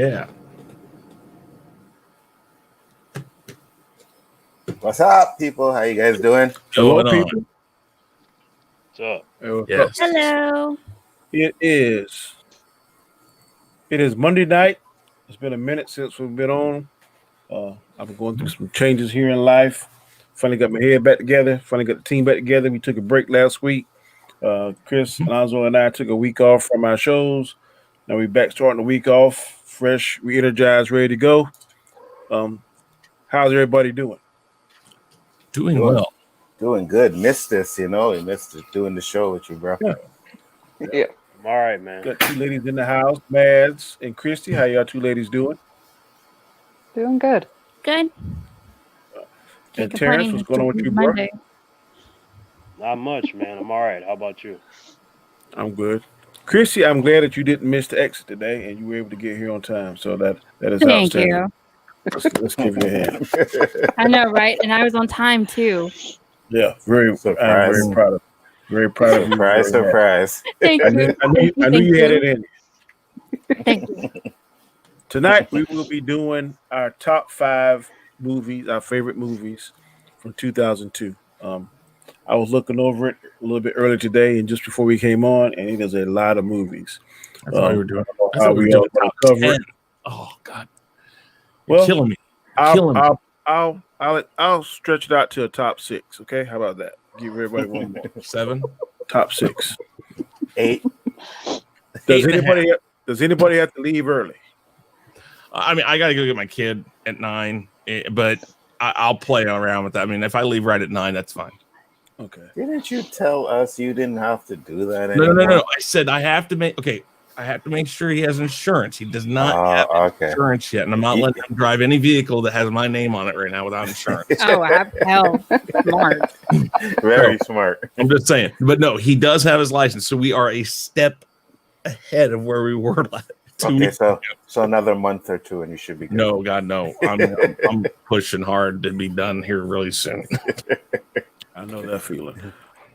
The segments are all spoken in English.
Yeah. What's up, people? How you guys doing? Hello, people. What's up? Yes. Hello. It is Monday night. It's been a minute since we've been on. I've been going through some changes here in life. Finally got my head back together. Finally got the team back together. We took a break last week. Chris, Alonzo, and I took a week off from our shows. Now we're back starting the week off, fresh, re-energized, ready to go. How's everybody doing? Doing well. Doing good. Missed this, We missed it doing the show with you, bro. Yeah. I'm all right, man. Got two ladies in the house, Mads and Christie. How y'all two ladies doing? Doing good. Good. And Terrance, what's going on with you, bro? Monday. Not much, man. I'm all right. How about you? I'm good. Christie, I'm glad that you didn't miss the exit today and you were able to get here on time. So that is Thank outstanding. you. Let's give you a hand. I know, right? And I was on time too. Yeah, I'm Surprise. very proud of you. Very proud of you. Surprise. Thank I you. knew you had it in you. Thank you. Tonight we will be doing our top 5 movies, our favorite movies from 2002. I was looking over it a little bit earlier today and just before we came on, and it is a lot of movies. I thought we were doing. I How thought we we were all doing top cover 10. it. Oh God, you're Well, killing me. Killing me. I'll stretch it out to a top 6. Okay, how about that? Give everybody one more. 7. Top 6. 8. Does 8.5. anybody have to leave early? I mean, I got to go get my kid at 9, but I'll play around with that. I mean, if I leave right at 9, that's fine. Okay. Didn't you tell us you didn't have to do that No. anymore? I said I have to make. Okay, I have to make sure he has insurance. He does not have insurance yet, and I'm not letting him drive any vehicle that has my name on it right now without insurance. Oh, hell, smart. Very smart. I'm just saying, but no, he does have his license, so we are a step ahead of where we were last. Okay, so another month or 2, and you should be good. No, God, no. I'm pushing hard to be done here really soon. I know that feeling.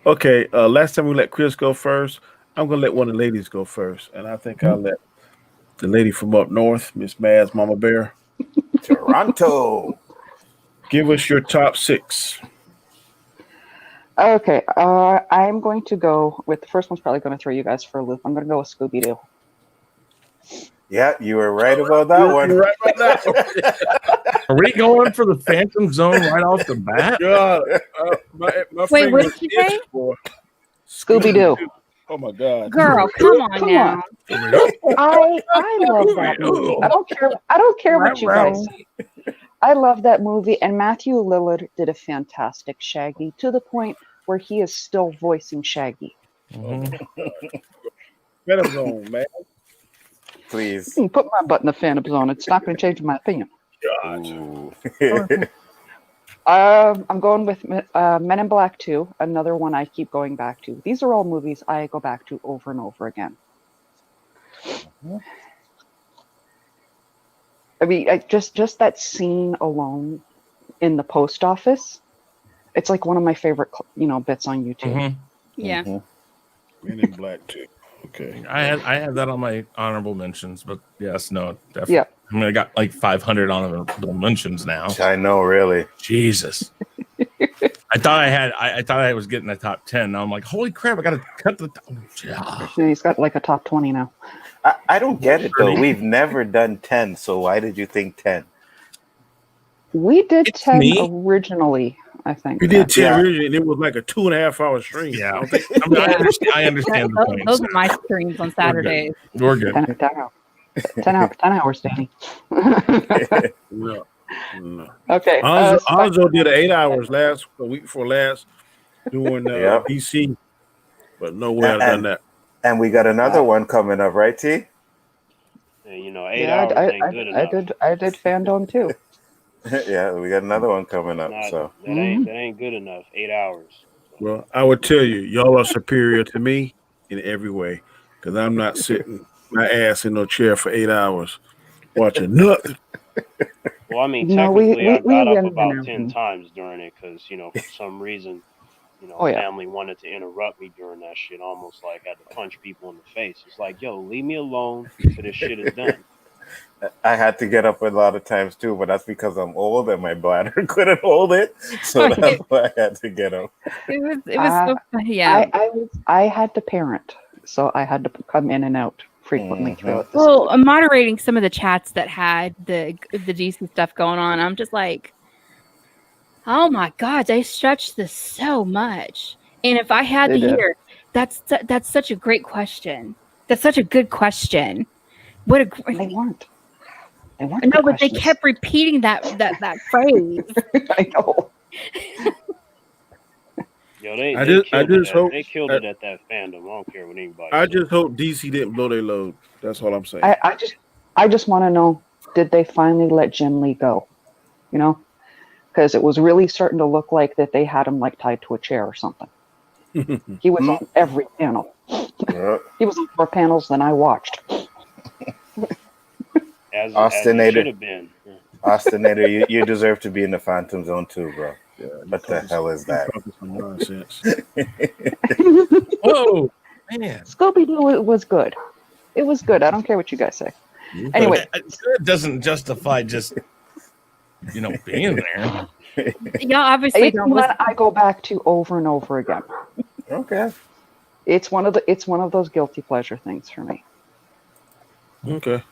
Okay, last time we let Chris go first. I'm gonna let one of the ladies go first, and I think I'll let the lady from up north, Miss Mads, MamaBear, Toronto. give us your top 6. Okay, I'm going to go with the first one's probably going to throw you guys for a loop. I'm going to go with Scooby-Doo. Yeah, you were right about that one. You're right about that. Are we going for the Phantom Zone right off the bat? God, my Wait, what fingers did you say? itch for Scooby-Doo. Oh my God, Girl, come on now. I love that movie. I don't care what you guys say. I love that movie, and Matthew Lillard did a fantastic Shaggy to the point where he is still voicing Shaggy. Phantom Zone, man. Please. You can put my butt in the Phantom Zone. It's not going to change my opinion. I'm going with Men in Black 2, another one I keep going back to. These are all movies I go back to over and over again. I mean, just that scene alone in the post office, it's like one of my favorite, bits on YouTube. Yeah. Men in Black 2. Okay. I had that on my honorable mentions, but yes, no, definitely. Yeah. I mean, I got like 500 honorable mentions now. I know, really. Jesus. I thought I was getting the top 10. Now I'm like, holy crap! I got to cut the. Yeah, he's got like a top 20 now. I don't get it though. We've never done 10, so why did you think 10? We did It's 10 me. originally, I think. We did 10 originally, and it was like a 2.5 hour stream. Yeah, I understand the point. Those are my streams on Saturdays. We're good. 10 hours, Danny. No. Okay. Alonzo did 8 hours a week before last, doing DC, but no way I've done that. And we got another one coming up, right, T? And, 8 hours ain't good enough. I did Fandom too. Yeah, we got another one coming up. So that ain't good enough. 8 hours. Well, I would tell you, y'all are superior to me in every way, because I'm not sitting my ass in no chair for 8 hours watching nothing. Well, I mean, technically, I got up about 10 times during it because, for some reason, family wanted to interrupt me during that shit. Almost like I had to punch people in the face. It's like, yo, leave me alone till this shit is done. I had to get up a lot of times too, but that's because I'm old and my bladder couldn't hold it. So that's why I had to get up. It was so funny. Yeah. I had to parent, so I had to come in and out frequently throughout the Well, I'm moderating some of the chats that had the DC stuff going on. I'm just like, oh my God, they stretched this so much. And if I had to hear, that's such a great question. That's such a good question. What a great. They weren't. No, but they kept repeating that phrase. I know. Yo, they killed it at that fandom. I don't care what anybody. I just hope DC didn't blow their load. That's all I'm saying. I just want to know, did they finally let Jim Lee go? You know, because it was really starting to look like that they had him like tied to a chair or something. He was on every panel. He was on more panels than I watched. As should have been. Austinator, you deserve to be in the Phantom Zone too, bro. Yeah, what the hell is that? Whoa, man! Scooby-Doo was good. It was good. I don't care what you guys say. Anyway, it doesn't justify just being there. Yeah, obviously. It's what I go back to over and over again. Okay. It's one of those guilty pleasure things for me. Okay.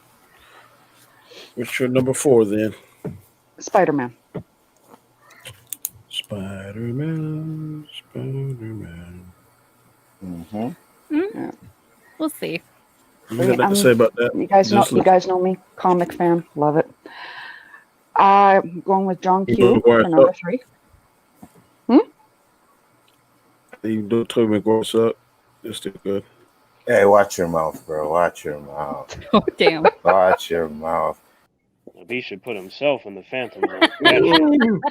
What's your number 4 then? Spider-Man. Spider-Man. Yeah. We'll see. What do you got to say about that? You guys know me, comic fan, love it. I'm going with John Q for number 3. You do Tobey Maguire suck. It's still good. Hey, watch your mouth, bro. Watch your mouth. Oh, damn. Watch your mouth. Well, he should put himself in the Phantom Zone.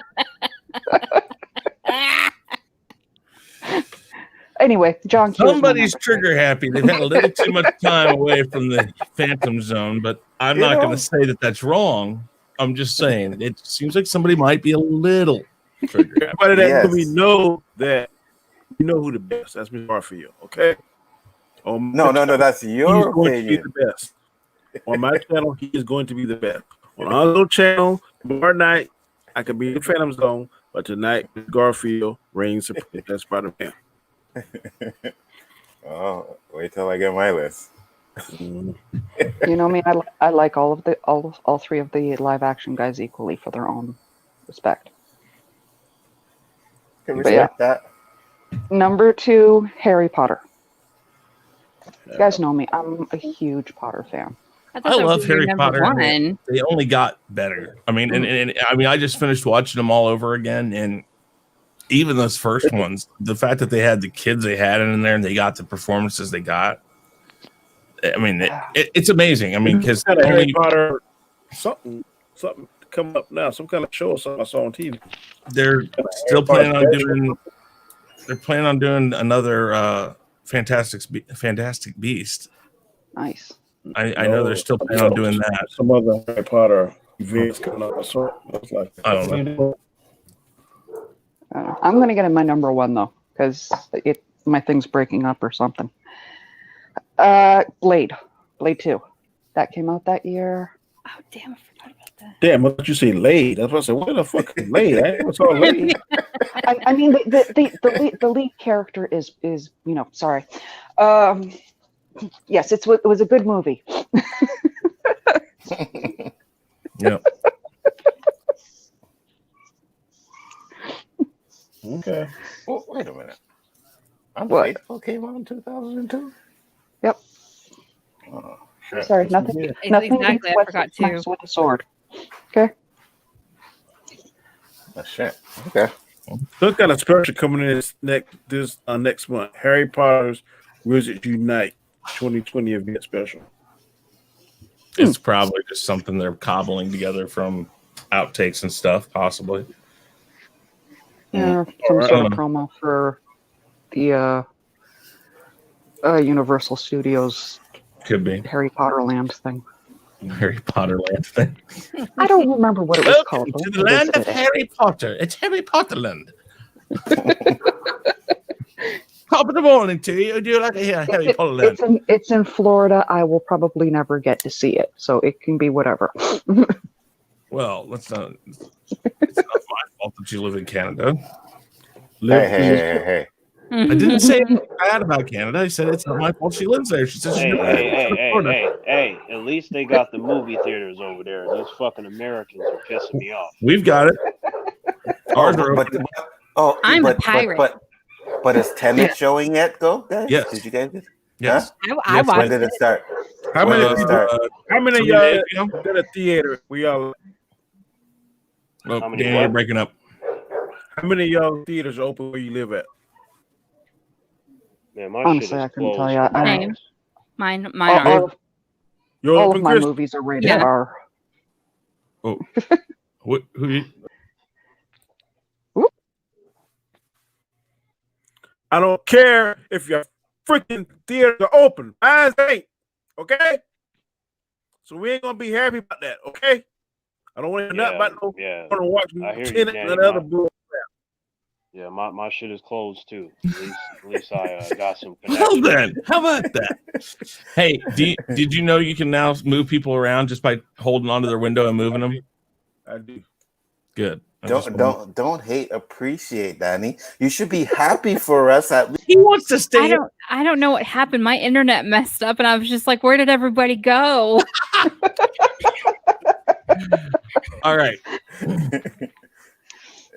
Anyway, John Q. Somebody's trigger happy. They've had a little too much time away from the Phantom Zone, but I'm not going to say that that's wrong. I'm just saying it seems like somebody might be a little trigger happy. But that we know that you know who the best. That's Mr. Garfield. Okay. No. That's your opinion. Going to be the best. On my channel, he is going to be the best. On our little channel, tomorrow night, I could be in the Phantom Zone, but tonight, Garfield reigns supreme. That's Spider-Man. Oh, wait till I get my list. You know me, I like all 3 of the live action guys equally for their own respect. Can respect that. Number 2, Harry Potter. You guys know me. I'm a huge Potter fan. I love Harry Potter. They only got better. I mean, and I mean, I just finished watching them all over again, and even those first ones, the fact that they had the kids they had in there and they got the performances they got. I mean, it's amazing. I mean, because Harry Potter, something coming up now, some kind of show or something I saw on TV. They're still planning on doing. They're planning on doing another Fantastic Beast. Nice. I know they're still planning on doing that. Some other Harry Potter events coming up. I don't know. I'm going to get in my number 1 though, because my thing's breaking up or something. Blade 2, that came out that year. Oh damn! I forgot about that. Damn, what did you say? Laid? That's what I said. What the fuck is Laid? I never saw Laid. I mean, the lead character is sorry. Yes, it was a good movie. Yeah. Okay. Well, wait a minute. Untitled came out in 2002? Yep. Oh, shit. Sorry, nothing. Nothing. Exactly, I forgot too. With a sword. Okay. Oh, shit. Okay. Look at a special coming in next month. Harry Potter's Wizards Unite 2020 event special. It's probably just something they're cobbling together from outtakes and stuff, possibly. Yeah, some sort of promo for the Universal Studios. Could be Harry Potter Land thing. Harry Potter Land thing. I don't remember what it was called. To the land of Harry Potter. It's Harry Potter Land. top of the morning to you. Do you like a Harry Potter? It's in Florida. I will probably never get to see it, so it can be whatever. Well, let's not. It's not my fault that you live in Canada. Hey. I didn't say anything bad about Canada. I said it's not my fault she lives there. She says hey. At least they got the movie theaters over there. These fucking Americans are pissing me off. We've got it. Ours are open. I'm a pirate. But is Tenet showing yet, guys? Yes. Did you guys get? Yes. Huh? I watched When did it start? How many of y'all ago? at a theater? We all. Oh, Danny, you're breaking up. How many of y'all theaters are open where you live at? Man, my Honestly, shit is I couldn't tell closed. you. Mine are. All of my movies are rated R. Oh, who? I don't care if your freaking theaters are open. Mine ain't. Okay? So we ain't gonna be happy about that, okay? I don't want to hear nothing about no want to watch Tenet and other bull. Yeah, my shit is closed too. At least I got some Well connections. then, how about that? Hey, did you know you can now move people around just by holding onto their window and moving them? I do. Good. Don't hate, appreciate, Danny. You should be happy for us. He wants to stay. I don't know what happened. My internet messed up, and I was just like, "Where did everybody go?" All right.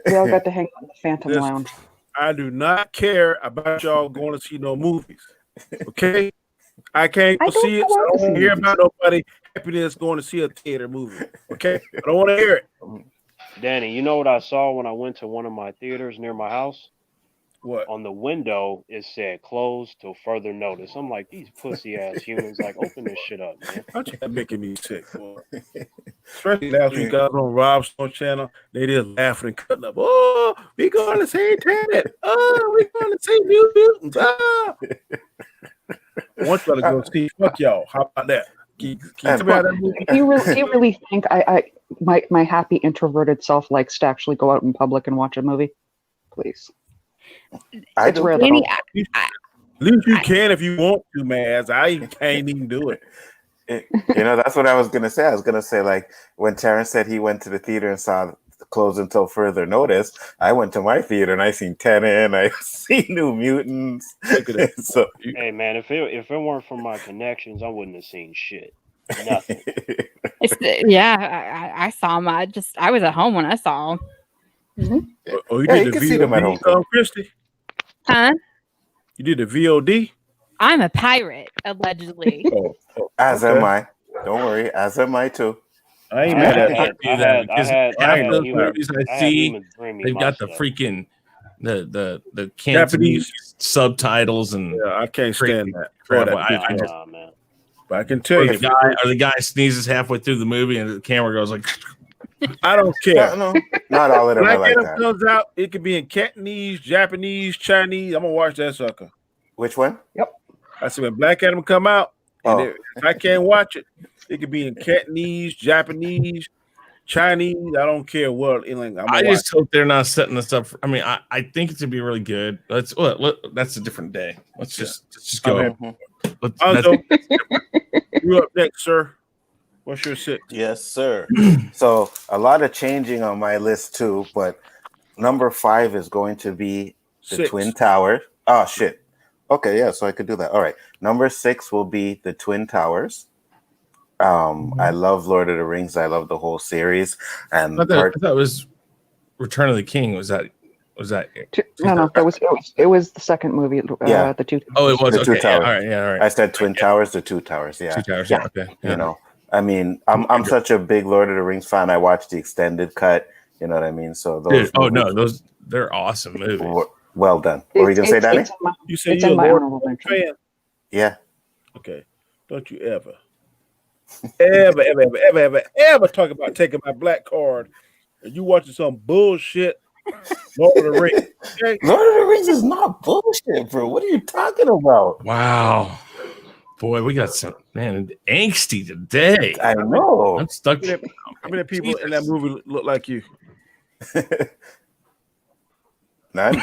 We all got to hang out in the Phantom Lounge. I do not care about y'all going to see no movies. Okay? I can't go see it. So I don't want to hear about nobody happiness going to see a theater movie. Okay? I don't want to hear it. Danny, you know what I saw when I went to one of my theaters near my house? What? On the window, it said closed till further notice. I'm like, these pussy ass humans, like, open this shit up, man. That's making me sick, boy. Especially last week, I was on Rob's channel. They just laughing and cutting up. Oh, we going to see Tenet. Oh, we going to see New Mutants. Oh. I want y'all to go see. Fuck y'all. How about that? Can you tell me how that movie? Do you really think my happy introverted self likes to actually go out in public and watch a movie? Please. It's rare that at least you can if you want to, man. I can't even do it. That's what I was gonna say. I was gonna say, like, when Terrance said he went to the theater and saw close until further notice, I went to my theater and I seen Tenet and I seen New Mutants. So, hey man, if it weren't for my connections, I wouldn't have seen shit. Nothing. I saw them. I was at home when I saw them. Mm-hmm. Oh, you did the VOD, Christie? Huh? You did the VOD? I'm a pirate, allegedly. As am I. Don't worry, as am I too. I ain't mad at that. I those movies I see, they've got the freaking the Cantonese subtitles and I can't stand that. Man. But I can tell you, the guy sneezes halfway through the movie and the camera goes like. I don't care. No, not all of them are like that. Comes out, it could be in Cantonese, Japanese, Chinese. I'm gonna watch that sucker. Which one? Yep. I said when Black Adam come out, and if I can't watch it, it could be in Cantonese, Japanese, Chinese. I don't care what. I just hope they're not setting this up. I mean, I think it would be really good. That's a different day. Let's just go. You're up next, sir. What's your 6? Yes, sir. So a lot of changing on my list too, but number 5 is going to be the 6. Twin Towers. Oh shit. Okay, yeah, so I could do that. All right. Number 6 will be the Twin Towers. I love Lord of the Rings. I love the whole series. And I thought it was Return of the King. Was that? No, it was the second movie. The two. Oh, it was the okay. Two Towers. All right. I said Twin Towers, the Two Towers. Yeah, 2 Towers. Yeah. Okay. Yeah. I mean, I'm such a big Lord of the Rings fan. I watched the extended cut. You know what I mean? So those. They're awesome movies. Well done. What were you gonna say, Danny? You say you're a Lord of the Rings fan? Yeah. Okay. Don't you ever talk about taking my black card and you watching some bullshit Lord of the Rings? Okay? Lord of the Rings is not bullshit, bro. What are you talking about? Wow. Boy, we got some angsty today. I know. I'm stuck. How many people in that movie look like you? None.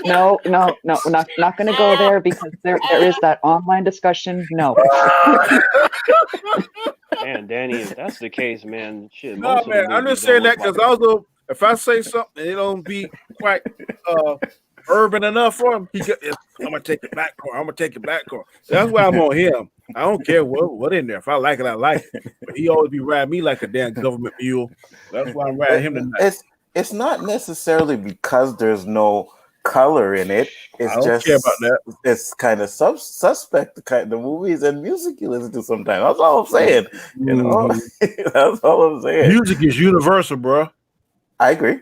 No, not going to go there because there is that online discussion. No. Man, Danny, if that's the case, man, shit. No, Most of the man, I'm movies just don't saying that look because like also if I say something, it don't be quite urban enough for him. I'm gonna take it back car. I'm gonna take it back car. That's why I'm on him. I don't care what in there. If I like it, I like it. But he always be riding me like a damn government mule. That's why I'm riding him tonight. It's not necessarily because there's no color in it. It's I don't just care about that. It's kind of suspect the kind of movies and music you listen to sometimes. That's all I'm saying. You know, that's all I'm saying. Music is universal, bro. I agree.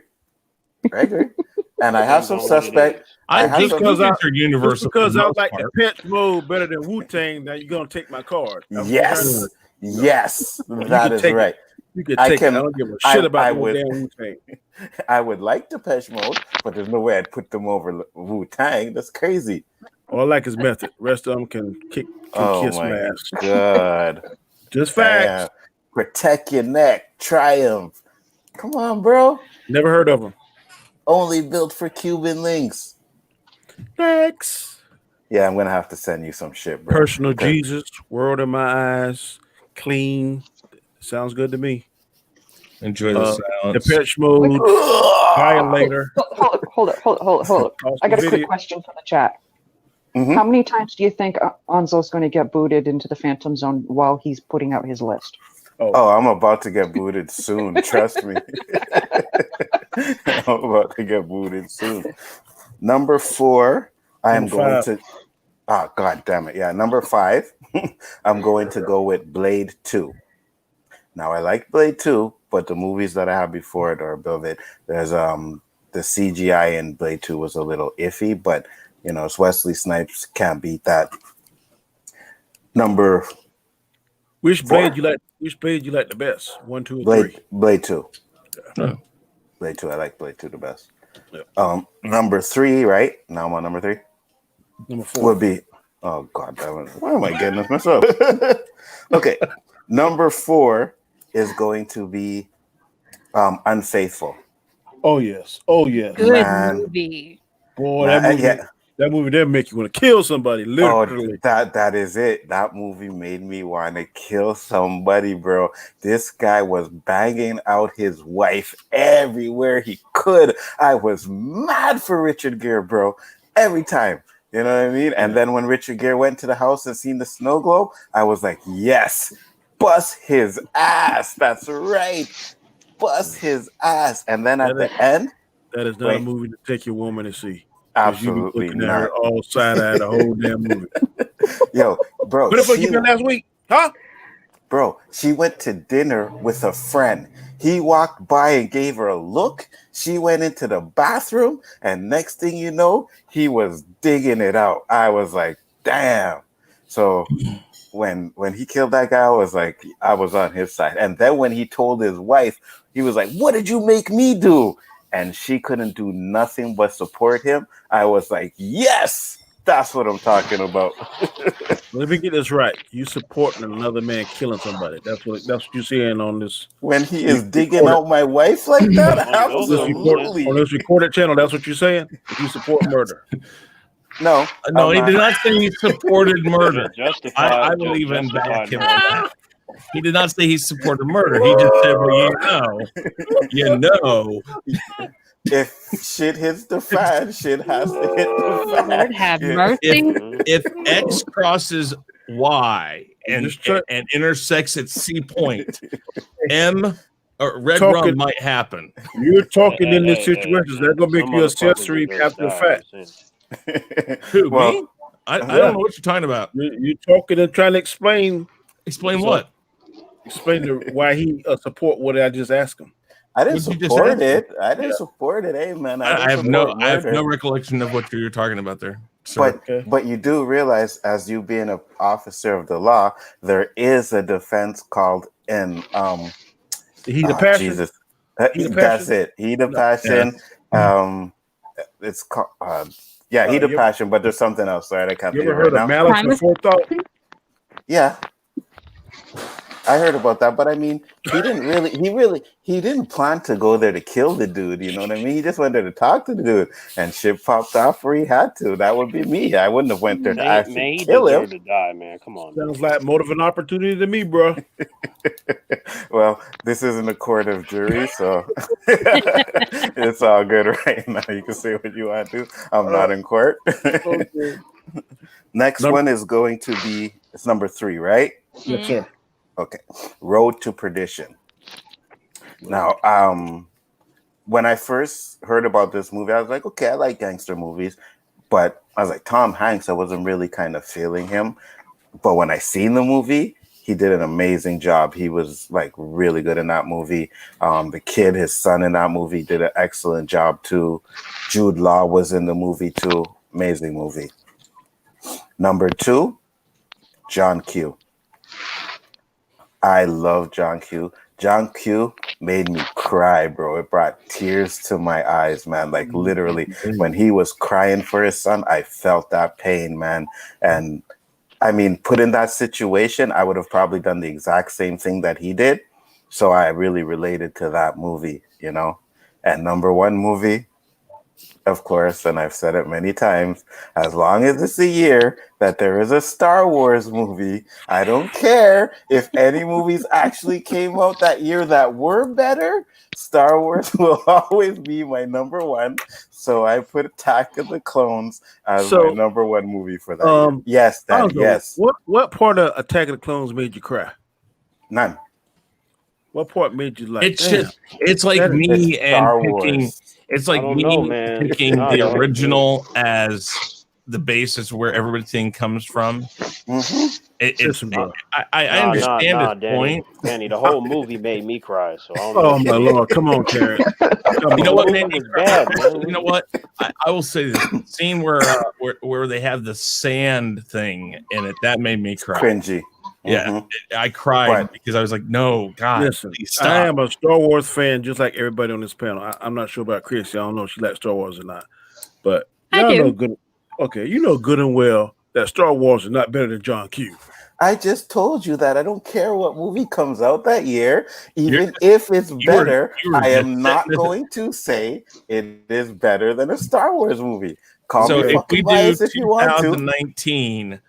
And I have some suspect. I think because are universal. Because I like the Pitch Mode better than Wu-Tang, now you're gonna take my card. Yes, that is right. You can take it. I don't give a shit about no damn Wu-Tang. I would like Depeche Mode, but there's no way I'd put them over Wu-Tang. That's crazy. All I like is Method. Rest of them can kiss my ass. God. Just facts. Protect your neck. Triumph. Come on, bro. Never heard of them. Only built for Cuban links. Thanks. Yeah, I'm gonna have to send you some shit, bro. Personal Jesus, World in My Eyes, Clean. Sounds good to me. Enjoy the silence. Depeche Mode, Violator. Hold it. I got a quick question for the chat. Mm-hmm. How many times do you think Anzo's going to get booted into the Phantom Zone while he's putting out his list? Oh, I'm about to get booted soon. Trust me. I'm about to get booted soon. Number 4, I am going to. Oh, God damn it. Yeah, number 5, I'm going to go with Blade 2. Now, I like Blade 2, but the movies that I have before it are above it. There's the CGI in Blade 2 was a little iffy, but you know, it's Wesley Snipes, can't beat that. Number Which Blade you like? Which Blade you like the best? 1, 2, or 3? Blade 2. Yeah. Blade 2. I like Blade 2 the best. Yeah. Number 3, right? Now I'm on number 3. Number 4 would be. Oh God, why am I getting this messed up? Okay, number 4 is going to be Unfaithful. Oh yes. Good movie. Boy, that movie there make you want to kill somebody, literally. Oh, that is it. That movie made me want to kill somebody, bro. This guy was banging out his wife everywhere he could. I was mad for Richard Gere, bro. Every time. You know what I mean? And then when Richard Gere went to the house and seen the snow globe, I was like, yes, bust his ass. That's right. Bust his ass. And then at the end. That is not a movie to take your woman to see. Absolutely you be looking at her all side-eyed the whole damn movie. Yo, bro. What if I give you last week? Huh? Bro, she went to dinner with a friend. He walked by and gave her a look. She went into the bathroom, and next thing you know, he was digging it out. I was like, damn. So when he killed that guy, I was on his side. And then when he told his wife, he was like, what did you make me do? And she couldn't do nothing but support him. I was like, yes, that's what I'm talking about. Let me get this right. You supporting another man killing somebody. That's what you're saying on this. When he is digging out my wife like that, absolutely. On this recorded channel, that's what you're saying? You support murder. No, he did not say he supported murder. I believe in that. He did not say he supported murder. He just said, well, if shit hits the fan, shit has to hit the fan. Lord have mercy. If X crosses Y and intersects at C point, M or red rum might happen. You're talking in this situation. That's gonna make you accessory after the fact. Who, me? I don't know what you're talking about. You're talking and trying to explain. Explain what? Explain why he support what I just asked him. I didn't support it. I didn't support it. Hey, man. I have no recollection of what you're talking about there. But you do realize, as you being an officer of the law, there is a defense called heat of passion. Jesus. That's it. Heat of passion. It's called heat of passion, but there's something else. Right? I can't. You ever heard of malice before thought? Yeah. I heard about that, but I mean, he didn't plan to go there to kill the dude. You know what I mean? He just went there to talk to the dude, and shit popped off where he had to. That would be me. I wouldn't have went there to actually kill him. To die, man. Come on. Sounds like more of an opportunity to me, bro. Well, this isn't a court of jury, so it's all good right now. You can say what you want to. I'm not in court. Okay. Next one is going to be, it's number 3, right? Yes, sir. Okay. Road to Perdition. Now, when I first heard about this movie, I was like, okay, I like gangster movies. But I was like, Tom Hanks, I wasn't really kind of feeling him. But when I seen the movie, he did an amazing job. He was like really good in that movie. The kid, his son in that movie, did an excellent job too. Jude Law was in the movie too. Amazing movie. Number 2, John Q. I love John Q. John Q made me cry, bro. It brought tears to my eyes, man. Like literally, when he was crying for his son, I felt that pain, man. And I mean, put in that situation, I would have probably done the exact same thing that he did. So I really related to that movie, you know. And number 1 movie, of course, and I've said it many times, as long as it's a year that there is a Star Wars movie, I don't care if any movies actually came out that year that were better, Star Wars will always be my number 1. So I put Attack of the Clones as my number 1 movie for that year. Yes, Daddy, yes. What part of Attack of the Clones made you cry? None. What part made you like? It's like me and picking. It's like me picking the original as the basis where everything comes from. Mm-hmm. I understand his Danny, point. Danny, the whole movie made me cry. So I don't oh my Lord, come on, Terrance. You know what made me cry? You know what? I will say this scene where they have the sand thing in it, that made me cry. Cringy. Yeah, I cried because I was like, "No, God, listen, stop." I am a Star Wars fan, just like everybody on this panel. I'm not sure about Christie. I don't know if she likes Star Wars or not, but y'all know good. Okay, you know good and well that Star Wars is not better than John Q. I just told you that I don't care what movie comes out that year, even if it's better. I am not going to say it is better than a Star Wars movie. Call me fucking biased if you want to. 2019.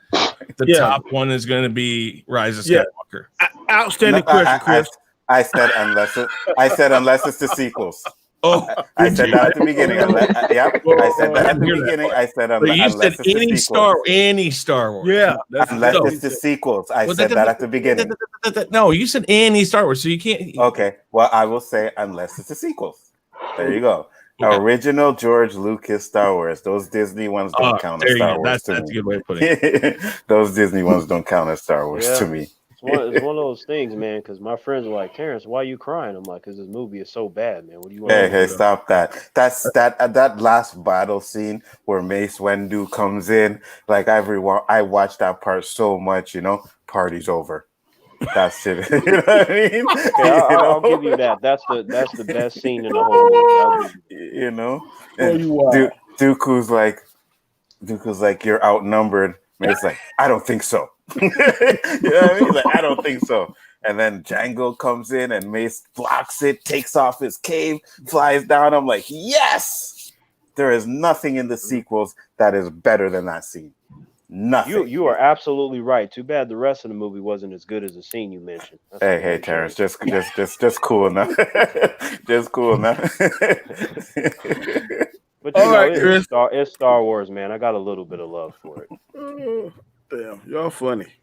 The top one is going to be Rise of Skywalker. Outstanding question, Chris. I said unless it's the sequels. Oh, I said that at the beginning. I said that at the beginning. I said unless it's the sequels. Any Star Wars. Yeah, unless it's the sequels. I said that at the beginning. No, you said any Star Wars, so you can't. Okay, well, I will say unless it's the sequels. There you go. Okay. Original George Lucas Star Wars. Those Disney ones don't count as Star Wars. That's a good way of putting it. Those Disney ones don't count as Star Wars to me. It's one of those things, man, because my friends were like, Terrance, why are you crying? I'm like, because this movie is so bad, man. What do you want Hey, stop that. That's that last battle scene where Mace Windu comes in. Like I watched that part so much, you know, party's over. That's it. You know what I mean? I'll give you that. That's the best scene in the whole movie. You know? Dooku's like, you're outnumbered. Mace's like, I don't think so. You know what I mean? Like, I don't think so. And then Django comes in and Mace blocks it, takes off his cape, flies down. I'm like, yes! There is nothing in the sequels that is better than that scene. Nothing. You are absolutely right. Too bad the rest of the movie wasn't as good as the scene you mentioned. Hey, Terrance, just cool enough. Just cool enough. But you know, it's Star Wars, man. I got a little bit of love for it. Oh, damn, y'all funny.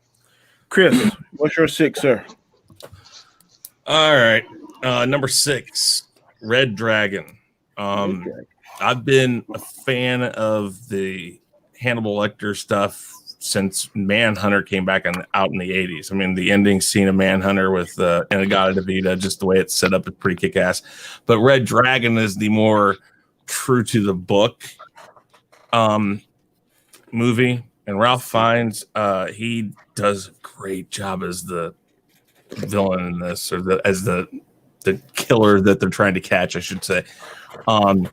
Chris, what's your 6, sir? All right, number 6, Red Dragon. I've been a fan of the Hannibal Lecter stuff since Manhunter came back out in the 80s. I mean, the ending scene of Manhunter with Inagata Devita, just the way it's set up is pretty kick-ass. But Red Dragon is the more true to the book movie. And Ralph Fiennes, he does a great job as the villain in this, or as the killer that they're trying to catch, I should say. And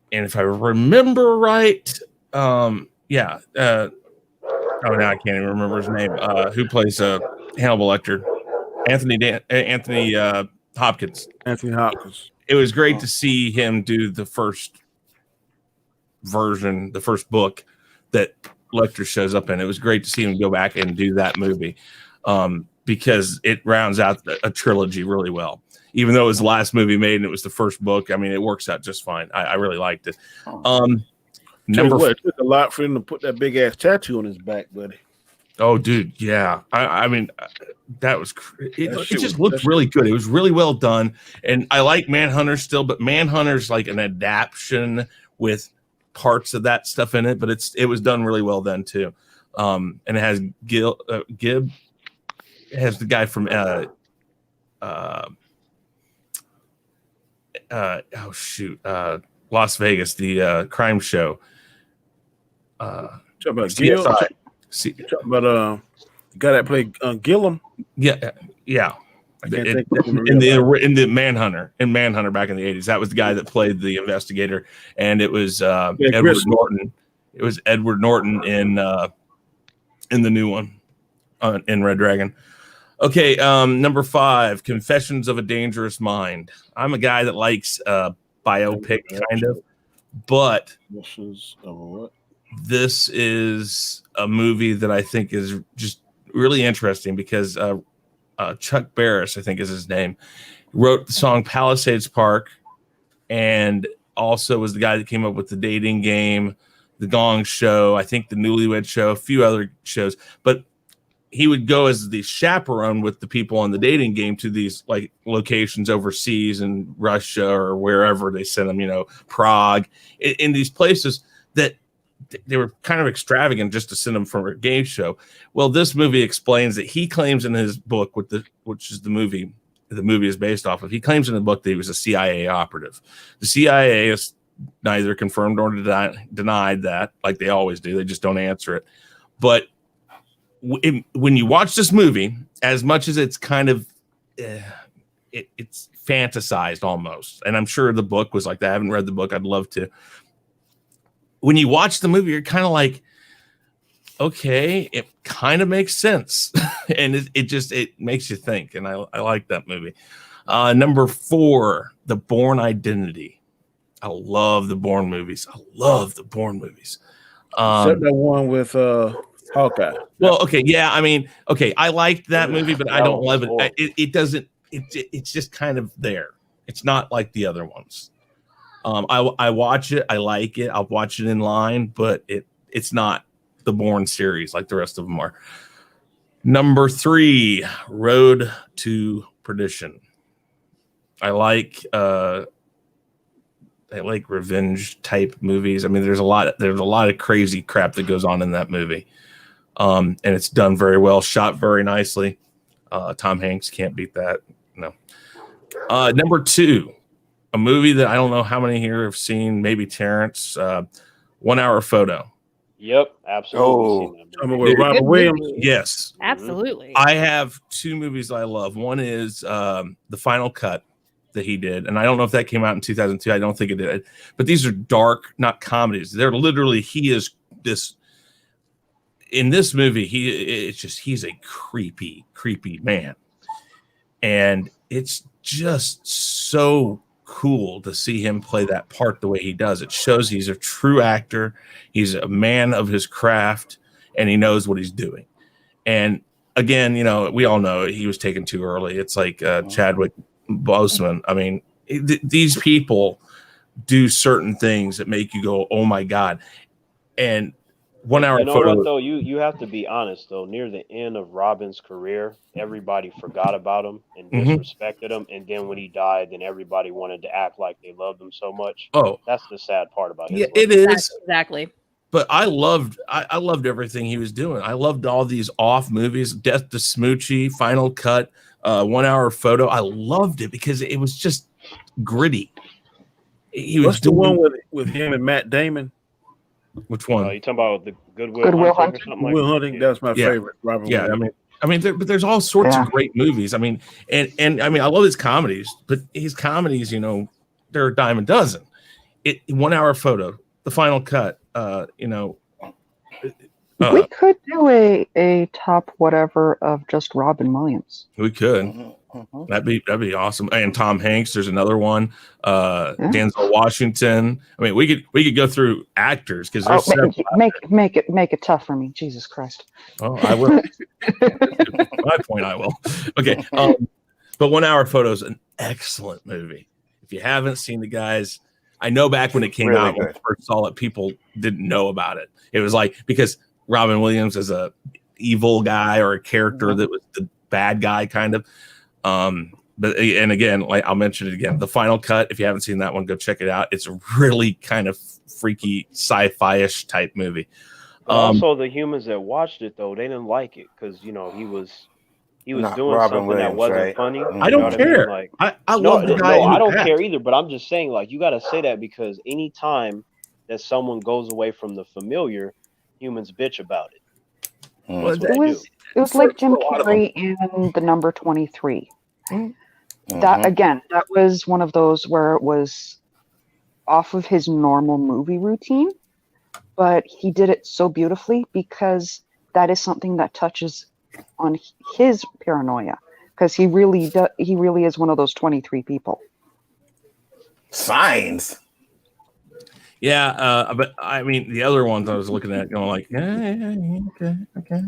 if I remember right, now I can't even remember his name. Who plays Hannibal Lecter, Anthony Hopkins. Anthony Hopkins. It was great to see him do the first version, the first book that Lecter shows up in. It was great to see him go back and do that movie because it rounds out a trilogy really well. Even though it was the last movie made and it was the first book, I mean, it works out just fine. I really liked it. It took a lot for him to put that big ass tattoo on his back, buddy. Oh, dude, yeah. I mean, that was it just looked really good. It was really well done, and I like Manhunter still, but Manhunter's like an adaptation with parts of that stuff in it, but it was done really well then too. And it has Gibb. It has the guy from Las Vegas, the crime show. Talk about Gil. Talk about the guy that played Gillum. Yeah. In the Manhunter back in the 80s, that was the guy that played the investigator, and it was Edward Norton. It was Edward Norton in the new one in Red Dragon. Okay, number 5, Confessions of a Dangerous Mind. I'm a guy that likes biopic kind of, but this is a movie that I think is just really interesting because Chuck Barris, I think is his name, wrote the song Palisades Park, and also was the guy that came up with The Dating Game, The Gong Show, I think The Newlywed Show, a few other shows. But he would go as the chaperone with the people on The Dating Game to these like locations overseas in Russia or wherever they sent him, Prague, in these places that they were kind of extravagant just to send him for a game show. Well, this movie explains that he claims in his book, which is the movie is based off of. He claims in the book that he was a CIA operative. The CIA is neither confirmed nor denied that, like they always do. They just don't answer it. But when you watch this movie, as much as it's kind of it's fantasized almost, and I'm sure the book was like that. I haven't read the book. I'd love to. When you watch the movie, you're kind of like, okay, it kind of makes sense. And it makes you think. And I like that movie. Number 4, The Bourne Identity. I love the Bourne movies. Except that one with Hawkeye. Well, okay. Yeah. I mean, okay. I liked that movie, but I don't love it. It doesn't, it's just kind of there. It's not like the other ones. I watch it. I like it. I'll watch it in line, but it's not the Bourne series like the rest of them are. Number 3, Road to Perdition. I like revenge type movies. I mean, there's a lot of crazy crap that goes on in that movie, and it's done very well, shot very nicely. Tom Hanks can't beat that. No. Number 2. A movie that I don't know how many here have seen, maybe Terrance, 1 Hour Photo. Yep, absolutely. With Robert Williams. Yes. Absolutely. I have 2 movies I love. One is The Final Cut that he did, and I don't know if that came out in 2002. I don't think it did. But these are dark, not comedies. They're literally, he is this, in this movie, he's a creepy man. And it's just so cool to see him play that part the way he does. It shows he's a true actor. He's a man of his craft, and he knows what he's doing. And again, we all know he was taken too early. It's like Chadwick Boseman. I mean, these people do certain things that make you go, "Oh my God!" And 1 Hour Photo. What, though? You have to be honest though. Near the end of Robin's career, everybody forgot about him and disrespected him. And then when he died, then everybody wanted to act like they loved him so much. Oh, that's the sad part about him. Yeah, it is exactly. But I loved everything he was doing. I loved all these off movies, Death to Smoochie, Final Cut, 1 Hour Photo. I loved it because it was just gritty. What's the one with him and Matt Damon? Which one? You talking about the Goodwill Hunting? Goodwill Hunting. That's my favorite. Robert Williams. I mean, there's all sorts of great movies. I mean, and I mean, I love his comedies, but his comedies, they're a dime a dozen. 1 Hour Photo, The Final Cut, 1 We could do a top whatever of just Robin Williams. We could. That'd be awesome. And Tom Hanks, there's another one. Denzel Washington. I mean, we could go through actors because there's make it tough for me. Jesus Christ. Oh, I will. My point, I will. Okay. But 1 Hour Photo is an excellent movie. If you haven't seen the guys, I know back when it came out, when I first saw it, people didn't know about it. It was like, because Robin Williams is a evil guy or a character that was the bad guy kind of. But and again, like I'll mention it again, the final cut, if you haven't seen that one, go check it out. It's a really kind of freaky sci-fi-ish type movie. Also, the humans that watched it though, they didn't like it because he was doing Robin something Williams, that wasn't right? funny. I don't care. I mean? I love the guy. No, I don't care either. But I'm just saying, like, you got to say that because anytime that someone goes away from the familiar, humans bitch about it. Well, it was like Jim Carrey in The Number 23. That again, that was one of those where it was off of his normal movie routine, but he did it so beautifully because that is something that touches on his paranoia, because he really is one of those 23 people. Signs. Yeah, but I mean, the other ones I was looking at, going like, okay.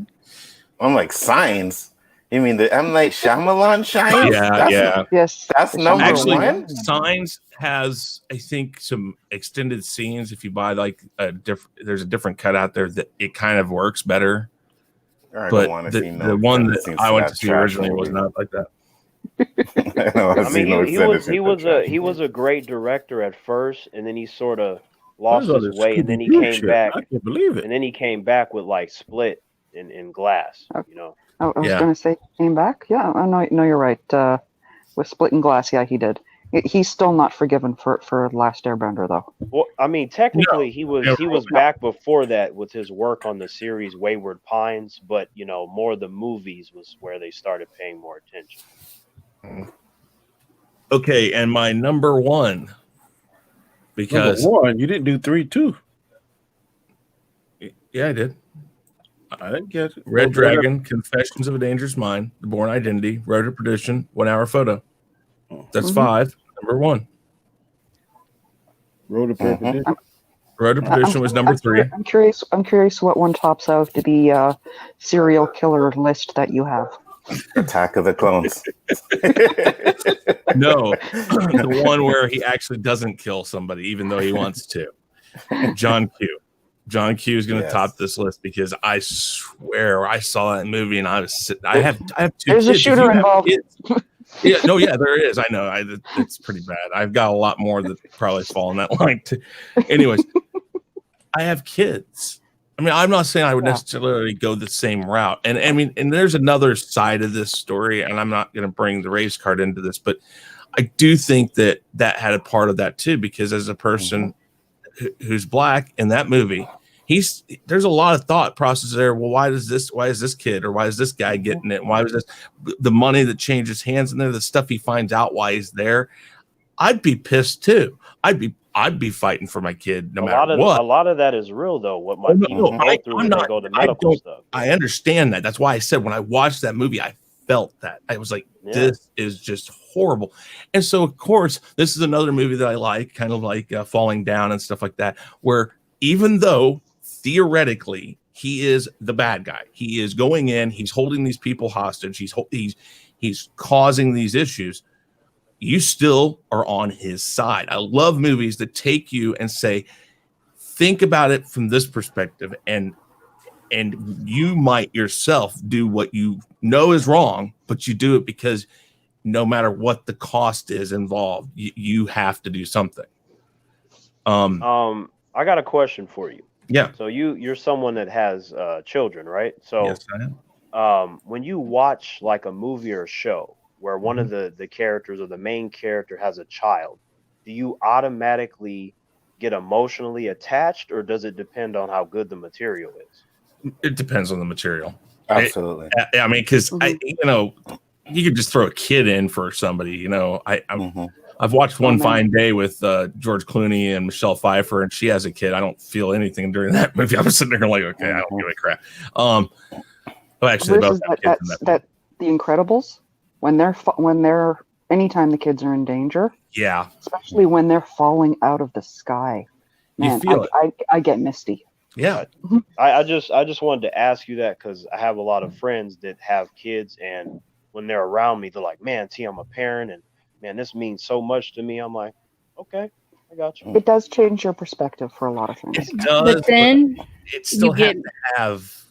I'm like, Signs. You mean the M. Night Shyamalan Shines? Yes, that's number one. Signs has, I think, some extended scenes. If you buy like there's a different cut out there that it kind of works better. But the one that I went to see originally was not like that. I mean, he was a great director at first, and then he sort of lost his way, and then he came back. I can't believe it. And then he came back with like Split and Glass. You know. I was going to say came back. Yeah, no, you're right. With Split and Glass, yeah, he did. He's still not forgiven for Last Airbender, though. Well, I mean, technically, he was back before that with his work on the series Wayward Pines, but more of the movies was where they started paying more attention. Okay, and my number one, because number one, you didn't do 3, 2. Yeah, I did. I didn't get it. Red Dragon, Confessions of a Dangerous Mind, The Born Identity, Road to Perdition, 1 Hour Photo. That's 5. Number 1. Road to Perdition. Road to Perdition was number 3. I'm curious what one tops out to the serial killer list that you have. Attack of the Clones. No, the one where he actually doesn't kill somebody, even though he wants to. John Q. John Q is going to top this list because I swear I saw that movie and I have 2 There's kids. There's a shooter involved. There is. I know. It's pretty bad. I've got a lot more that probably fall in that line too. Anyways, I have kids. I mean, I'm not saying I would necessarily go the same route. And I mean, and there's another side of this story, and I'm not going to bring the race card into this, but I do think that had a part of that too, because as a person who's black in that movie, there's a lot of thought process there. Well, why is this kid, or why is this guy getting it? Why was this the money that changes hands in there, the stuff he finds out why he's there? I'd be pissed too. I'd be fighting for my kid no matter what. A lot of that is real though. What my people go through when they go to medical stuff. I understand that. That's why I said when I watched that movie, I felt that. I was like, this is just horrible. And so, of course, this is another movie that I like, kind of like Falling Down and stuff like that, where even though theoretically he is the bad guy, he is going in, he's holding these people hostage, he's causing these issues, you still are on his side. I love movies that take you and say, think about it from this perspective, and you might yourself do what you know is wrong, but you do it because no matter what the cost is involved, you have to do something. I got a question for you. Yeah. So you're someone that has children, right? So yes, I am. When you watch like a movie or a show where one of the characters or the main character has a child, do you automatically get emotionally attached, or does it depend on how good the material is? It depends on the material. Absolutely. I mean, because you could just throw a kid in for somebody. I've watched One Fine Day with George Clooney and Michelle Pfeiffer, and she has a kid. I don't feel anything during that movie. I was sitting there like, okay, I don't give a crap. Well, actually, Versus that The Incredibles, when they're anytime the kids are in danger, yeah, especially when they're falling out of the sky, man, you feel it. I get misty. Yeah, I just wanted to ask you that because I have a lot of friends that have kids, and when they're around me, they're like, "Man, T, I'm a parent, and man, this means so much to me." I'm like, "Okay, I got you." It does change your perspective for a lot of things. It does, but then it still has to have.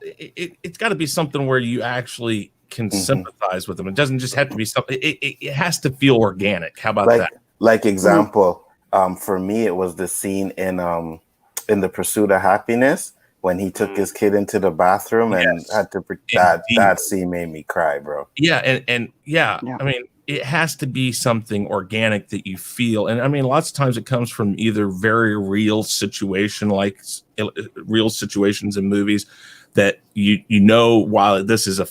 It's got to be something where you actually can sympathize with them. It doesn't just have to be something. It has to feel organic. How about that? Like example, for me, it was the scene in The Pursuit of Happiness when he took his kid into the bathroom and had to that scene made me cry, bro. Yeah, and I mean, it has to be something organic that you feel. And I mean, lots of times it comes from either very real situation, like real situations in movies that while this is a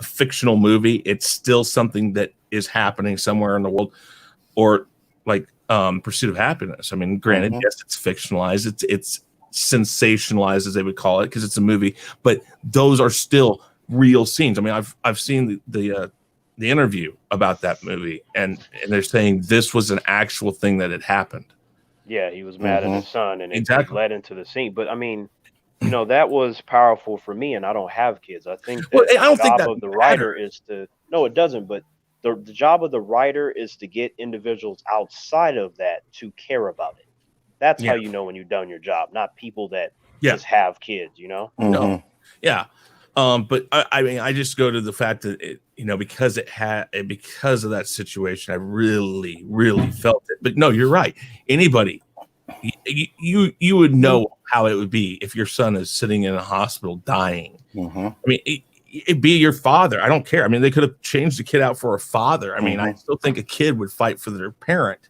fictional movie, it's still something that is happening somewhere in the world, or like Pursuit of Happiness. I mean, granted, yes, it's fictionalized, it's sensationalized, as they would call it, because it's a movie, but those are still real scenes. I mean, I've seen the interview about that movie, and they're saying this was an actual thing that had happened. Yeah, he was mad at his son, and it Exactly. led into the scene. But I mean, that was powerful for me, and I don't have kids. I think that the job of the writer is to it doesn't, but the job of the writer is to get individuals outside of that to care about it. That's how you know when you've done your job, not people that just have kids, No. Yeah. But I mean, I just go to the fact that because because of that situation, I really, really felt it. But no, you're right. Anybody, you would know how it would be if your son is sitting in a hospital dying. I mean, it'd be your father. I don't care. I mean, they could have changed the kid out for a father. I mean, I still think a kid would fight for their parent.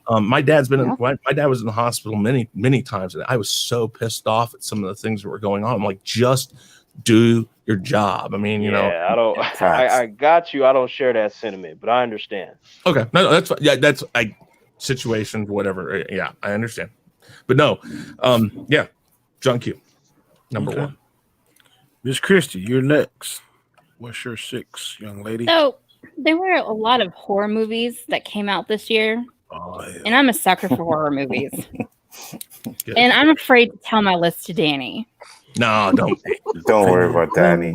My dad's been my dad was in the hospital many, many times, and I was so pissed off at some of the things that were going on. I'm like, just do your job. I mean, I don't. I got you. I don't share that sentiment, but I understand. Okay, no, that's that's situation, whatever. Yeah, I understand, but no, John Q, number one. Miss Christie, you're next. What's your 6, young lady? So there were a lot of horror movies that came out this year, and I'm a sucker for horror movies. And I'm afraid to tell my list to Danny. No, don't worry about Danny.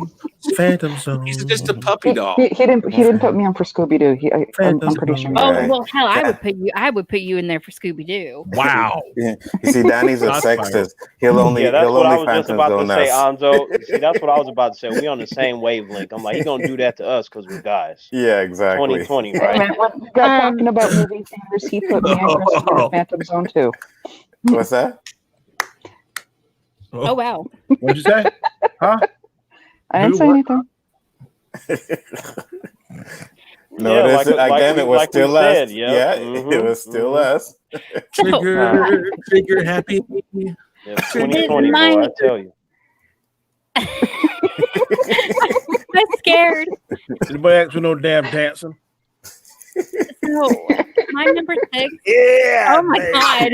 Phantom Zone. He's just a puppy dog. He didn't put me on for Scooby Doo. I'm pretty sure. Oh well, hell, I would put you in there for Scooby Doo. Wow. You see, Danny's a sexist. He'll only that's what I was Phantom just about Zone to say, Anzo. See, that's what I was about to say. We on the same wavelength. I'm like, he's gonna do that to us because we're guys. Yeah, exactly. 2020, right? When we got talking about movie theaters, he put me in Phantom Zone too. What's that? Oh wow. What'd you say? Huh? I didn't say anything. No, it was still us. Yeah, it was still us. Trigger happy. Yeah, 2020, boy, I tell you. I'm scared. Anybody ask for no damn dancing? So my number 6. Yeah. Oh my god.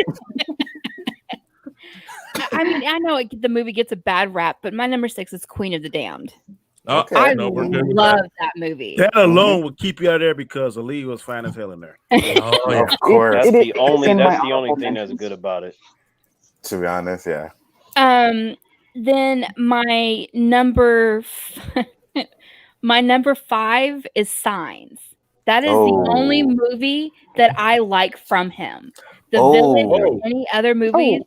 I mean, I know the movie gets a bad rap, but my number 6 is Queen of the Damned. Okay. I love that movie. That alone would keep you out there because Ali was fine as hell in there. Oh, yeah. Of course. That's the only thing that's good about it. To be honest, yeah. Then my number 5 is Signs. That is the only movie that I like from him. The Village or any other movies.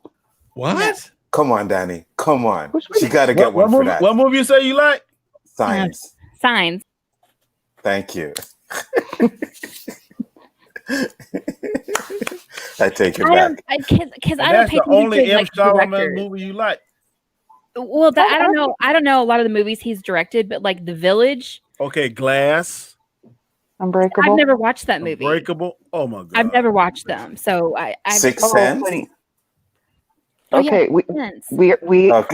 What? Come on, Danny. Come on. She got to get one for that. What movie you say you like? Signs. Signs. Thank you. I take it back. Because I don't pay attention to the only M. Solomon directors. movie you like. Well, I don't know. I don't know a lot of the movies he's directed, but like The Village. Okay, Glass. Unbreakable. I've never watched that movie. Unbreakable. Oh my god. I've never watched them, so I. Sixth Sense. Okay, we have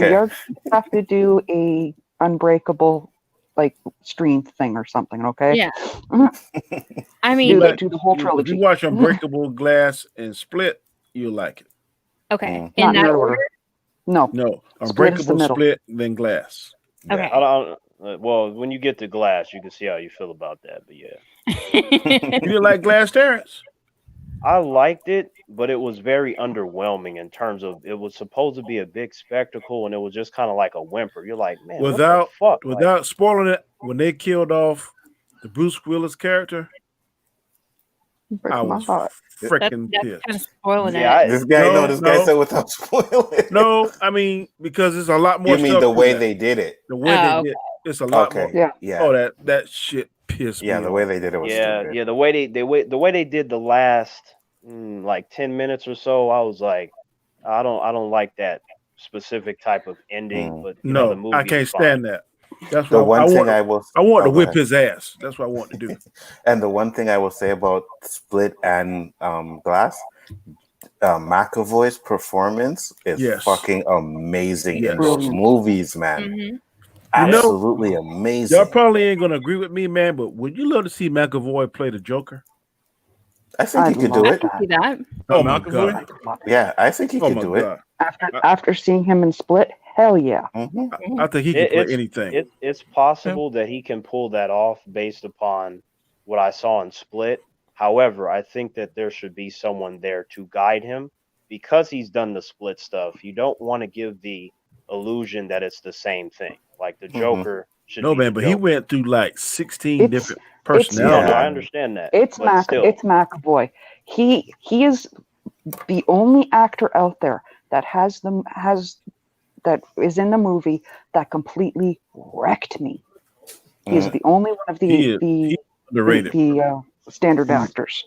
to do a Unbreakable like stream thing or something. Okay. Yeah. Mhm. I mean, do the whole If trilogy. you watch Unbreakable, Glass, and Split, you'll like it. okay. Not In that that order. No. No, Split is the Unbreakable, middle. Split, then Glass. Okay. I don't. Well, when you get to Glass, you can see how you feel about that. But yeah, You didn't like Glass, Terrance? I liked it, but it was very underwhelming in terms of it was supposed to be a big spectacle, and it was just kind of like a whimper. You're like, man, what the fuck? Without spoiling it, when they killed off the Bruce Willis character, Breaks I my was heart. freaking That's pissed. kind of spoiling Yeah, it. This guy, No, this guy no. said without spoiling. No, I mean because it's a lot more. You mean stuff the to way that. they did it? The way they did, it's a lot more. Okay. Yeah. Oh, that shit pissed me Yeah, the off. way they did it was stupid. yeah. The way they did the last like 10 minutes or so, I was like, I don't like that specific type of ending. But you know, the movie I can't is fine. stand that. That's The why one thing I want to go whip ahead. his ass. That's what I want to do. And the one thing I will say about Split and Glass, McAvoy's performance is fucking amazing in those movies, man. Mm-hmm. Absolutely amazing. Y'all probably ain't gonna agree with me, man, but would you love to see McAvoy play the Joker? I think he could do it. I can see that. Oh my god! Yeah, I think he could do it. After seeing him in Split, hell yeah. I think he can play anything. It's possible that he can pull that off based upon what I saw in Split. However, I think that there should be someone there to guide him because he's done the Split stuff. You don't want to give the illusion that it's the same thing. Like the Joker should be man, but Joker. he went through like 16 different personalities. No, I understand that. It's McAvoy. He is the only actor out there that that is in the movie that completely wrecked me. He's the only one of the standard actors.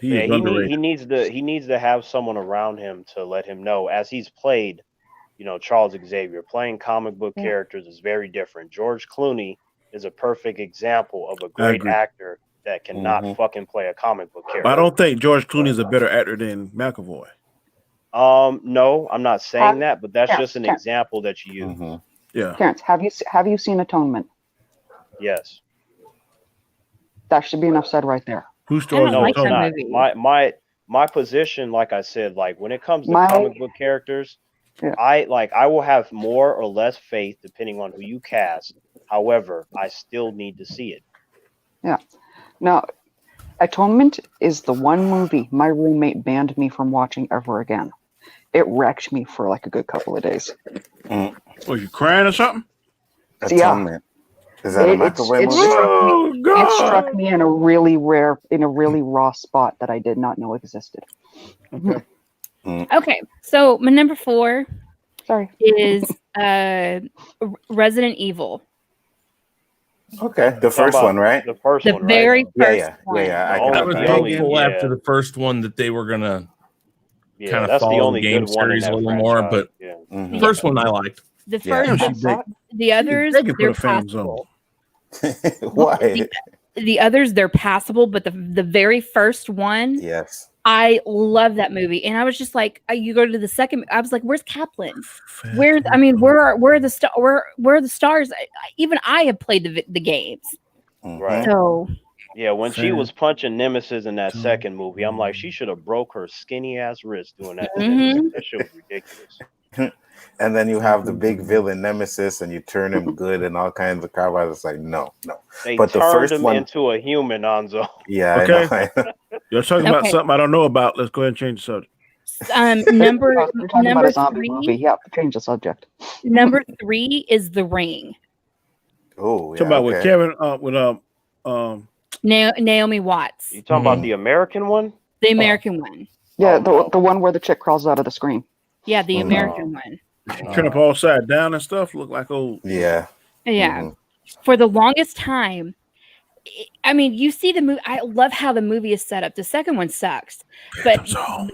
He needs to have someone around him to let him know, as he's played, Charles Xavier. Playing comic book characters is very different. George Clooney is a perfect example of a great actor that cannot fucking play a comic book character. But I don't think George Clooney is a better actor than McAvoy. No, I'm not saying that, but that's just an example that you use. Yeah. Terrance, have you seen Atonement? Yes. That should be enough said right there. Who stars no, it's not. My position, like I said, like when it comes to comic book characters, I will have more or less faith depending on who you cast. However, I still need to see it. Yeah. Now, Atonement is the one movie my roommate banned me from watching ever again. It wrecked me for like a good couple of days. Was you crying or something? Atonement. Is that a McAvoy movie? It struck me in a really raw spot that I did not know existed. Okay, so my number 4 is Resident Evil. Okay, the first one, right? The first one, right? Very first one. Yeah. I was hopeful after the first one that they were gonna kind of follow the game series a little more, but the first one I liked. The first, the others, they're passable. Why? The others, they're passable, but the very first one, yes, I love that movie, and I was just like, you go to the second. I was like, "Where's Kaplan? Where are the stars?" Even I have played the games, right? So yeah, when she was punching Nemesis in that second movie, I'm like, she should have broke her skinny ass wrist doing that. That shit was ridiculous. And then you have the big villain Nemesis, and you turn him good and all kinds of crap. I was like, no. But the first him into a human, Anzo. Yeah, okay. I know. You're talking about something I don't know about. Let's go ahead and change the subject. Number 3. Yeah, change the subject. Number 3 is The Ring. Oh, yeah. Talking about with Kevin Naomi Watts. You talking about the American one? The American one. Yeah, the one where the chick crawls out of the screen. Yeah, the American one. Turn up all side down and stuff. Look like old. Yeah. Yeah. For the longest time, I mean, you see the movie. I love how the movie is set up. The second one sucks, but oh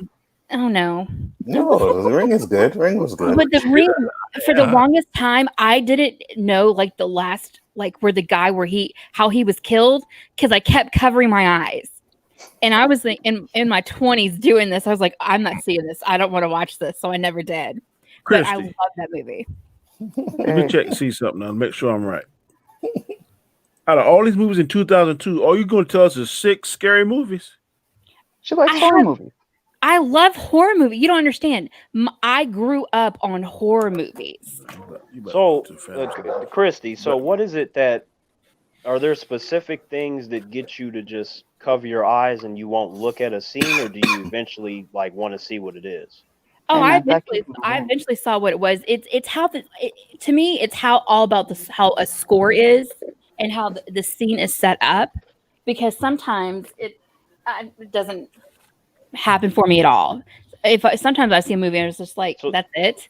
no. No, The Ring is good. Ring was good. But The Ring, for the longest time, I didn't know like the last, like where the guy how he was killed, because I kept covering my eyes. And I was in my 20s doing this. I was like, I'm not seeing this. I don't want to watch this. So I never did. Christie. But I love that movie. Let me check and see something now. Make sure I'm right. Out of all these movies in 2002, all you're going to tell us is 6 scary movies? She likes horror movies. I love horror movies. You don't understand. I grew up on horror movies. So, Christie, so what is it that, are there specific things that get you to just cover your eyes and you won't look at a scene, or do you eventually like want to see what it is? Oh, I eventually saw what it was. It's how to me, it's how all about how a score is and how the scene is set up, because sometimes it doesn't happen for me at all. Sometimes I see a movie and it's just like, that's it.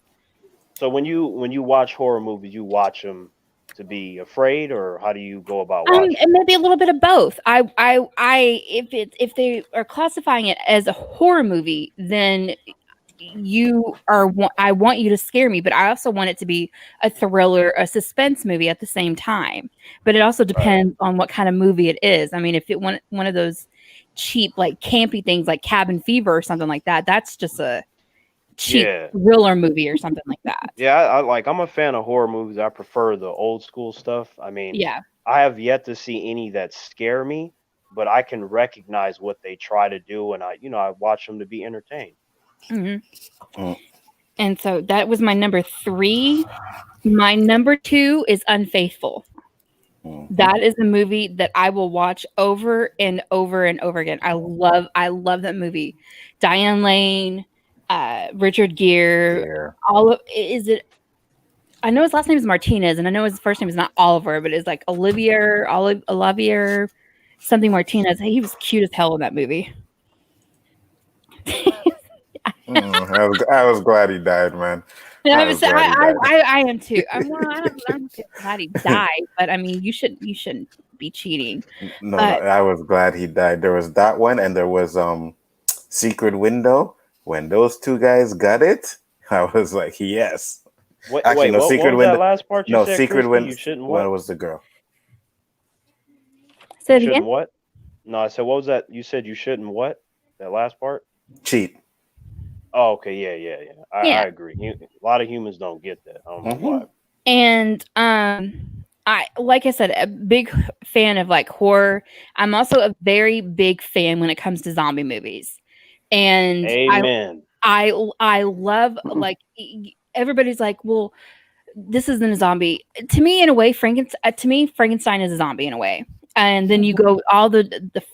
So when you watch horror movies, you watch them to be afraid, or how do you go about watching? Maybe a little bit of both. If they are classifying it as a horror movie, then I want you to scare me, but I also want it to be a thriller, a suspense movie at the same time. But it also depends on what kind of movie it is. I mean, if it one of those cheap, like campy things like Cabin Fever or something like that, that's just a cheap thriller movie or something like that. Yeah, I'm a fan of horror movies. I prefer the old school stuff. I mean, I have yet to see any that scare me, but I can recognize what they try to do, and I watch them to be entertained. Mm-hmm. And so that was my number 3. My number 2 is Unfaithful. Mm-hmm. That is a movie that I will watch over and over and over again. I love that movie. Diane Lane, Richard Gere, I know his last name is Martinez, and I know his first name is not Oliver, but it's like Olivier, something Martinez. He was cute as hell in that movie. I was glad he died, man. I am too. I'm glad he died, but I mean, you shouldn't be cheating. No, I was glad he died. There was that one, and there was Secret Window. When those two guys got it, I was like, yes. Actually, no, Secret Window. That last part you said, Secret Window. You shouldn't what? One was the girl. Say it again. What? No, I said, what was that? You said you shouldn't what? That last part? Cheat. Oh, okay, yeah. I agree. A lot of humans don't get that. I don't know why. And like I said, a big fan of like horror. I'm also a very big fan when it comes to zombie movies. And amen. I love, like, everybody's like, well, this isn't a zombie. To me, in a way, Frankenstein is a zombie in a way. And then you go all the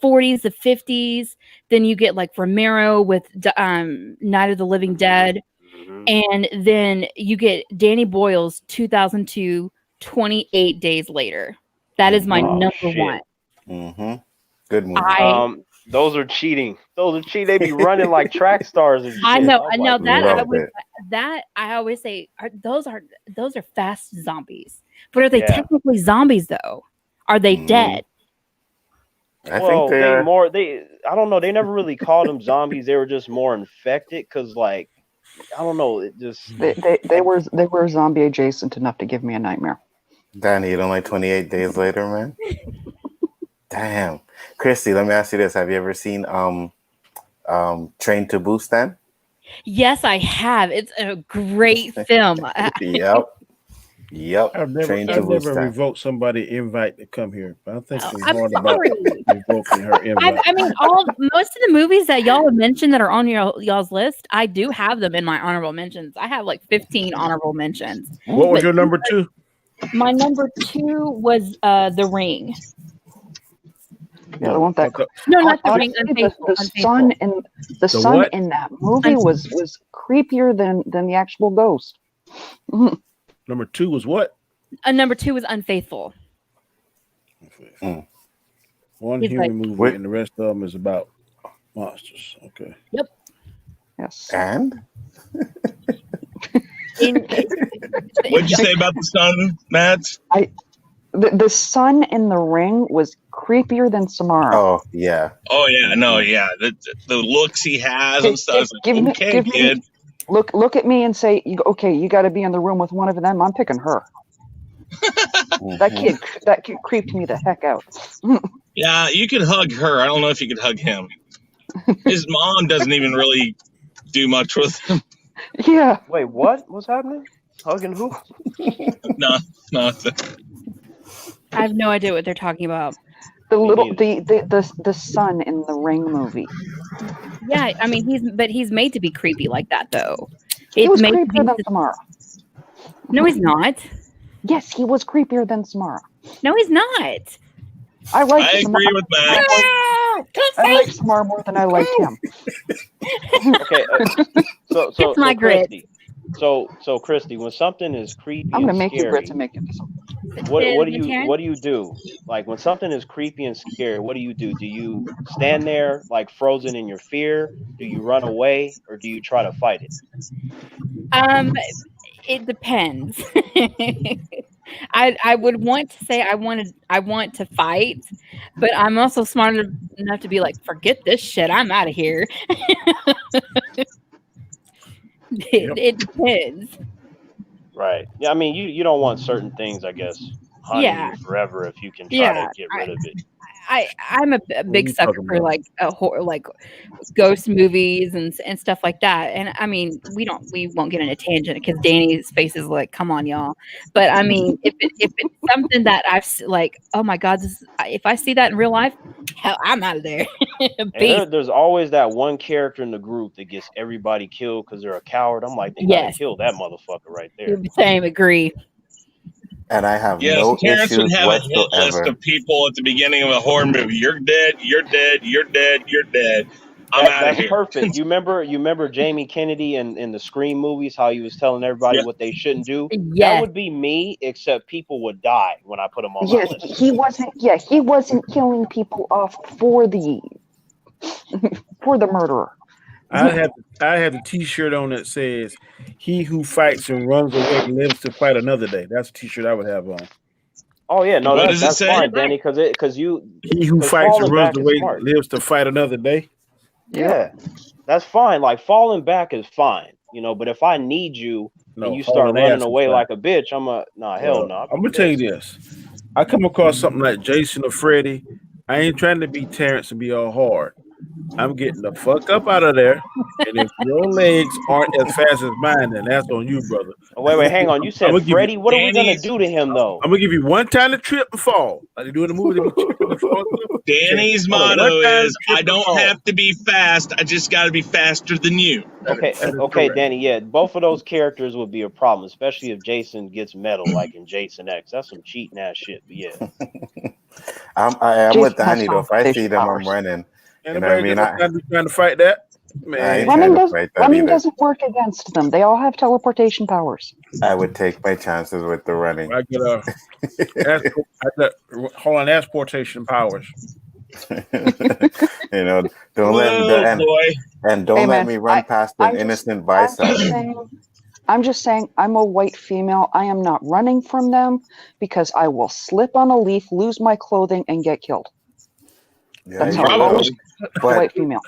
40s, the 50s. Then you get like Romero with Night of the Living Dead. Mm-hmm. And then you get Danny Boyle's 2002, 28 Days Later. That is my number 1. Mm-hmm. Good movie. Those are cheating. They be running like track stars. And shit. I know. I always say those are fast zombies. But are they technically zombies though? Are they dead? I think they're more. I don't know. They never really called them zombies. They were just more infected because, like, I don't know. It just they were zombie adjacent enough to give me a nightmare. Danny, you don't like 28 Days Later, man? Damn. Christy, let me ask you this. Have you ever seen Train to Busan? Yes, I have. It's a great film. Yep. I've never revoked somebody's invite to come here, but I think it's more about revoking her invite. I mean, most of the movies that y'all have mentioned that are on y'all's list, I do have them in my honorable mentions. I have like 15 honorable mentions. What was your number 2? My number 2 was The Ring. Yeah, the one that not The Ring. The son in that movie was creepier than the actual ghost. Number 2 was what? Number 2 was Unfaithful. One human movie, and the rest of them is about monsters. Okay. Yep. Yes. And what'd you say about the son, Mads? The son in The Ring was creepier than Samara. Oh yeah. The looks he has and stuff. Give me, look at me and say, okay, you got to be in the room with one of them. I'm picking her. That kid creeped me the heck out. Yeah, you could hug her. I don't know if you could hug him. His mom doesn't even really do much with him. Yeah. Wait, what? What's happening? Hugging who? No. I have no idea what they're talking about. The son in the Ring movie. Yeah, I mean he's made to be creepy like that though. He It's was made to creepier be. than Samara. No, he's not. Yes, he was creepier than Samara. No, he's not. I I agree with Matt. I like Samara more than I liked him. Okay, so It's my grit. Christie. So Christie, when something is creepy I'm gonna and make you scary, grits and make it. what do you do? Like when something is creepy and scary, what do you do? Do you stand there like frozen in your fear? Do you run away or do you try to fight it? It depends. I would want to say I want to fight, but I'm also smart enough to be like, forget this shit. I'm out of here. It depends. Right. Yeah, I mean you don't want certain things, I guess, haunting Yeah. you forever if you can try to get rid of it. I'm a big sucker for like like ghost movies and stuff like that. And I mean, we won't get in a tangent because Danny's face is like, come on, y'all. But I mean, if it's something that like, oh my God, if I see that in real life, hell, I'm out of there. And there's always that one character in the group that gets everybody killed because they're a coward. I'm like, they gotta kill that motherfucker right there. Same, agree. And I have no Terrance would issues have a hit list whatsoever. of people at the beginning of a horror movie. You're dead. You're dead. You're dead. You're dead. I'm out of That's here. perfect. You remember Jamie Kennedy in the Scream movies, how he was telling everybody what they shouldn't do? Yeah. That would be me, except people would die when I put them on my list. He wasn't killing people off for the murderer. I have the T-shirt on that says, "He who fights and runs away lives to fight another day." That's a T-shirt I would have on. Oh yeah, no, What does it that's say? fine, Danny, because He who fights and runs away smart. lives to fight another day. Yeah, that's fine. Like falling back is fine, but if I need you and you start running away like a bitch, hell no. I'm gonna tell you this: I come across something like Jason or Freddy. I ain't trying to be Terrance and be all hard. I'm getting the fuck up out of there. And if your legs aren't as fast as mine, then that's on you, brother. Wait, hang on. You said Freddy. What are we gonna do to him though? I'm gonna give you one time to trip and fall. Like they do in the movie. Danny's motto is, I don't have to be fast. I just got to be faster than you. Okay, Danny. Yeah, both of those characters would be a problem, especially if Jason gets metal like in Jason X. That's some cheating ass shit. But yeah. I'm with Danny though. If I see them, I'm running. You know what I mean? I'm trying to fight that. Man. Running doesn't work against them. They all have teleportation powers. I would take my chances with the running. I get transportation powers. Don't let me run past an innocent bystander. I'm just saying, I'm a white female. I am not running from them because I will slip on a leaf, lose my clothing, and get killed. Yeah, that's how white female.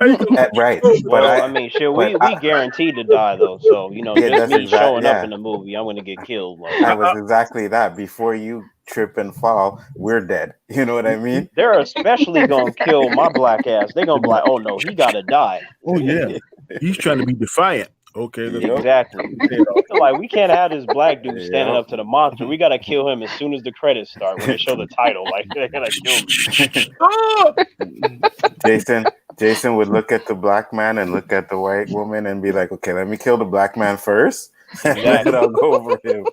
Right. Well, I mean, shit, we guaranteed to die though. So just me showing up in the movie, I'm gonna get killed. I was exactly that. Before you trip and fall, we're dead. You know what I mean? They're especially gonna kill my black ass. They're gonna be like, oh no, he gotta die. Oh yeah, he's trying to be defiant. Okay, exactly. Like we can't have this black dude standing up to the monster. We gotta kill him as soon as the credits start. When they show the title, like they're gonna kill him. Jason would look at the black man and look at the white woman and be like, "Okay, let me kill the black man first, and then I'll go over him."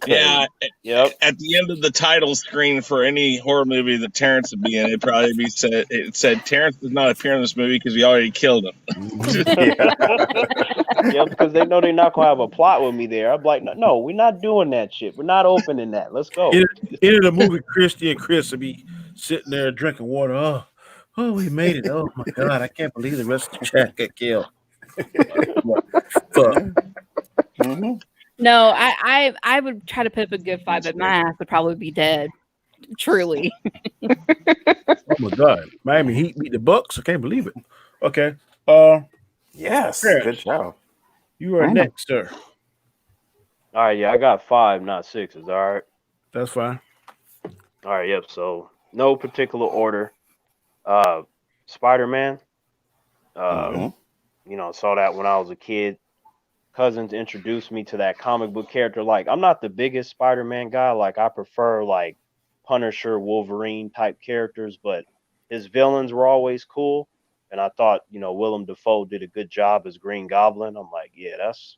Yeah. Yep. At the end of the title screen for any horror movie that Terrance would be in, it'd probably be said Terrance does not appear in this movie because we already killed him. Yeah, because they know they're not gonna have a plot with me there. I'm like, no, we're not doing that shit. We're not opening that. Let's go. In the movie, Christie and Chris would be sitting there drinking water. Oh, we made it. Oh my God, I can't believe the rest of the chat got killed. No, I would try to put up a good fight, but my ass would probably be dead. Truly. Oh my God, Miami Heat beat the Bucks. I can't believe it. Okay. Yes, Terrance, good job. You are next, sir. All right, yeah, I got 5, not 6s. All right, that's fine. All right, yep. So no particular order. Spider-Man. Saw that when I was a kid. Cousins introduced me to that comic book character. Like, I'm not the biggest Spider-Man guy. Like, I prefer like Punisher, Wolverine type characters, but his villains were always cool. And I thought, Willem Dafoe did a good job as Green Goblin. I'm like, yeah, that's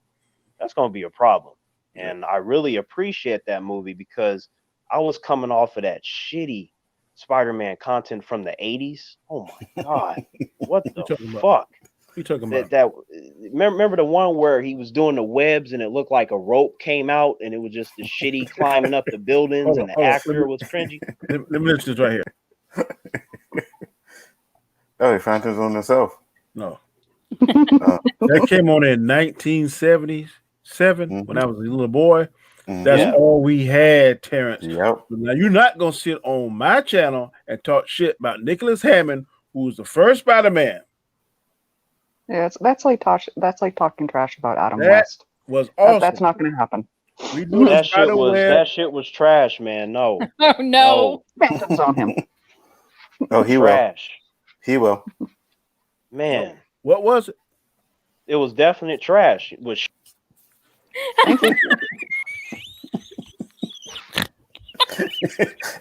going to be a problem. And I really appreciate that movie because I was coming off of that shitty Spider-Man content from the 80s. Oh my God. What the fuck? You talking about? Remember the one where he was doing the webs and it looked like a rope came out and it was just the shitty climbing up the buildings and the actor was cringy? Let me listen to this right here. Oh, he found his own himself. No. That came on in 1977 when I was a little boy. That's all we had, Terrance. Yep. Now you're not gonna sit on my channel and talk shit about Nicholas Hammond, who was the first Spider-Man. Yeah, that's like talking trash about Adam That West. Was awesome. That's not going to happen. That shit was trash, man. No. Oh no. Vengeance on him. Oh, he trash. Will. He will. Man. What was it? It was definite trash. It was.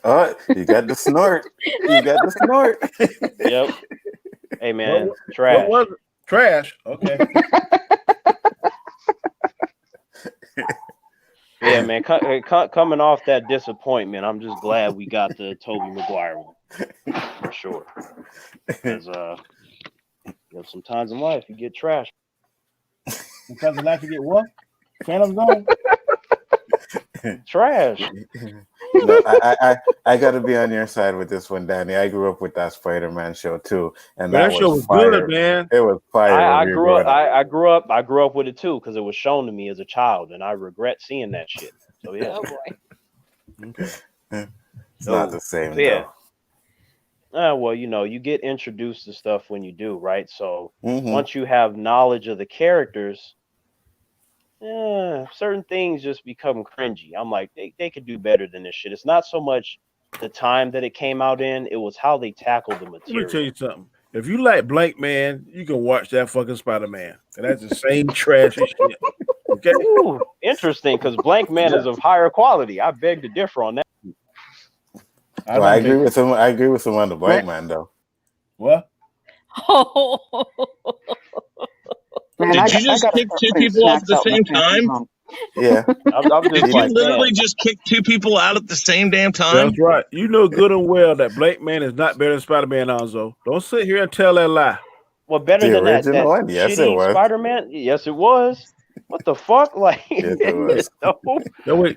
Oh, you got the snort. You got the snort. Yep. Hey man, trash. What was it? Trash. Okay. Yeah, man. Coming off that disappointment, I'm just glad we got the Tobey Maguire one for sure. Because sometimes in life you get trash. Sometimes in life you get what? Phantom Zone. Trash. No, I got to be on your side with this one, Danny. I grew up with that Spider-Man show too, and that show was fire. good, man. It was fire. I grew up with it too because it was shown to me as a child, and I regret seeing that shit. So yeah. Oh boy. Okay. It's not the same. Yeah. Well, you get introduced to stuff when you do, right? So once you have knowledge of the characters, certain things just become cringy. I'm like, they could do better than this shit. It's not so much the time that it came out in, it was how they tackled the material. Let me tell you something. If you like Blank Man, you can watch that fucking Spider-Man. And that's the same trash as shit. Okay. Ooh, interesting, because Blank Man is of higher quality. I beg to differ on that. I agree with him. I agree with him on the Blank Man, though. What? Man, Did you just kick two people off at the same time? Yeah. Did you literally just kick two people out at the same damn time? That's right. You know good and well that Blank Man is not better than Spider-Man, Alonzo. Don't sit here and tell that lie. Well, better than that one? Yes, it was. Spider-Man? Yes, it was. What the fuck? Like, yes, it was.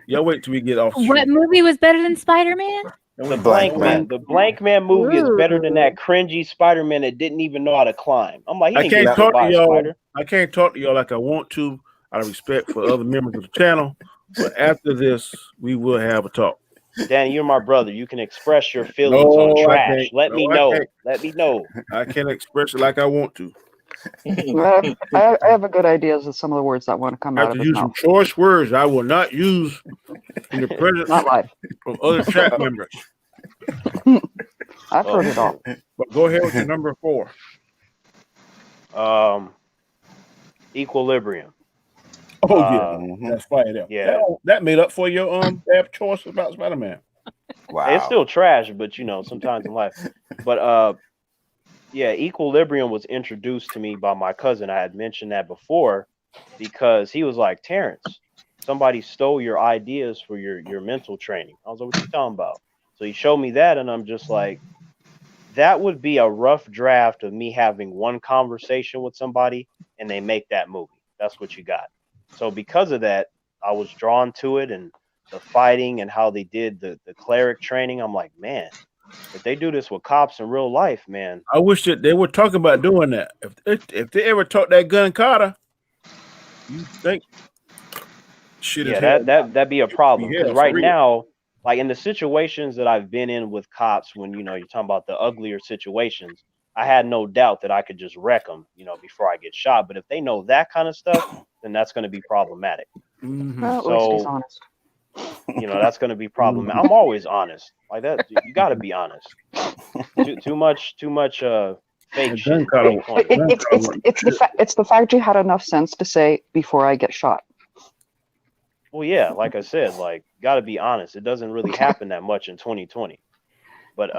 Y'all wait till we get off. What movie was better than Spider-Man? The Blank Man. The Blank Man movie is better than that cringy Spider-Man that didn't even know how to climb. I'm like, I can't talk to y'all. I can't talk to y'all like I want to, out of respect for other members of the channel. But after this, we will have a talk. Danny, you're my brother. You can express your feelings on trash. Let me know. Let me know. I can't express it like I want to. I have a good ideas of some of the words that want to come out of his mouth. I have to use some choice words I will not use in the presence of other chat members. I've heard it all. But go ahead with your number 4. Equilibrium. Oh yeah, that's fire. Yeah, that made up for your bad choice about Spider-Man. Wow, it's still trash, but sometimes in life. But yeah, Equilibrium was introduced to me by my cousin. I had mentioned that before because he was like, Terrance, somebody stole your ideas for your mental training. I was like, what you talking about? So he showed me that, and I'm just like, that would be a rough draft of me having one conversation with somebody and they make that movie. That's what you got. So because of that, I was drawn to it, and the fighting and how they did the cleric training. I'm like, man, if they do this with cops in real life, man. I wish that they were talking about doing that. If they ever taught that gun Carter, you think shit? Yeah, that'd be a problem. Because right now, like in the situations that I've been in with cops, when you're talking about the uglier situations, I had no doubt that I could just wreck them, before I get shot. But if they know that kind of stuff, then that's going to be problematic. Well, at least he's honest. That's going to be problematic. I'm always honest. Like that, you got to be honest. Too much fake shit. It's the fact you had enough sense to say before I get shot. Well, yeah, like I said, like got to be honest. It doesn't really happen that much in 2020. But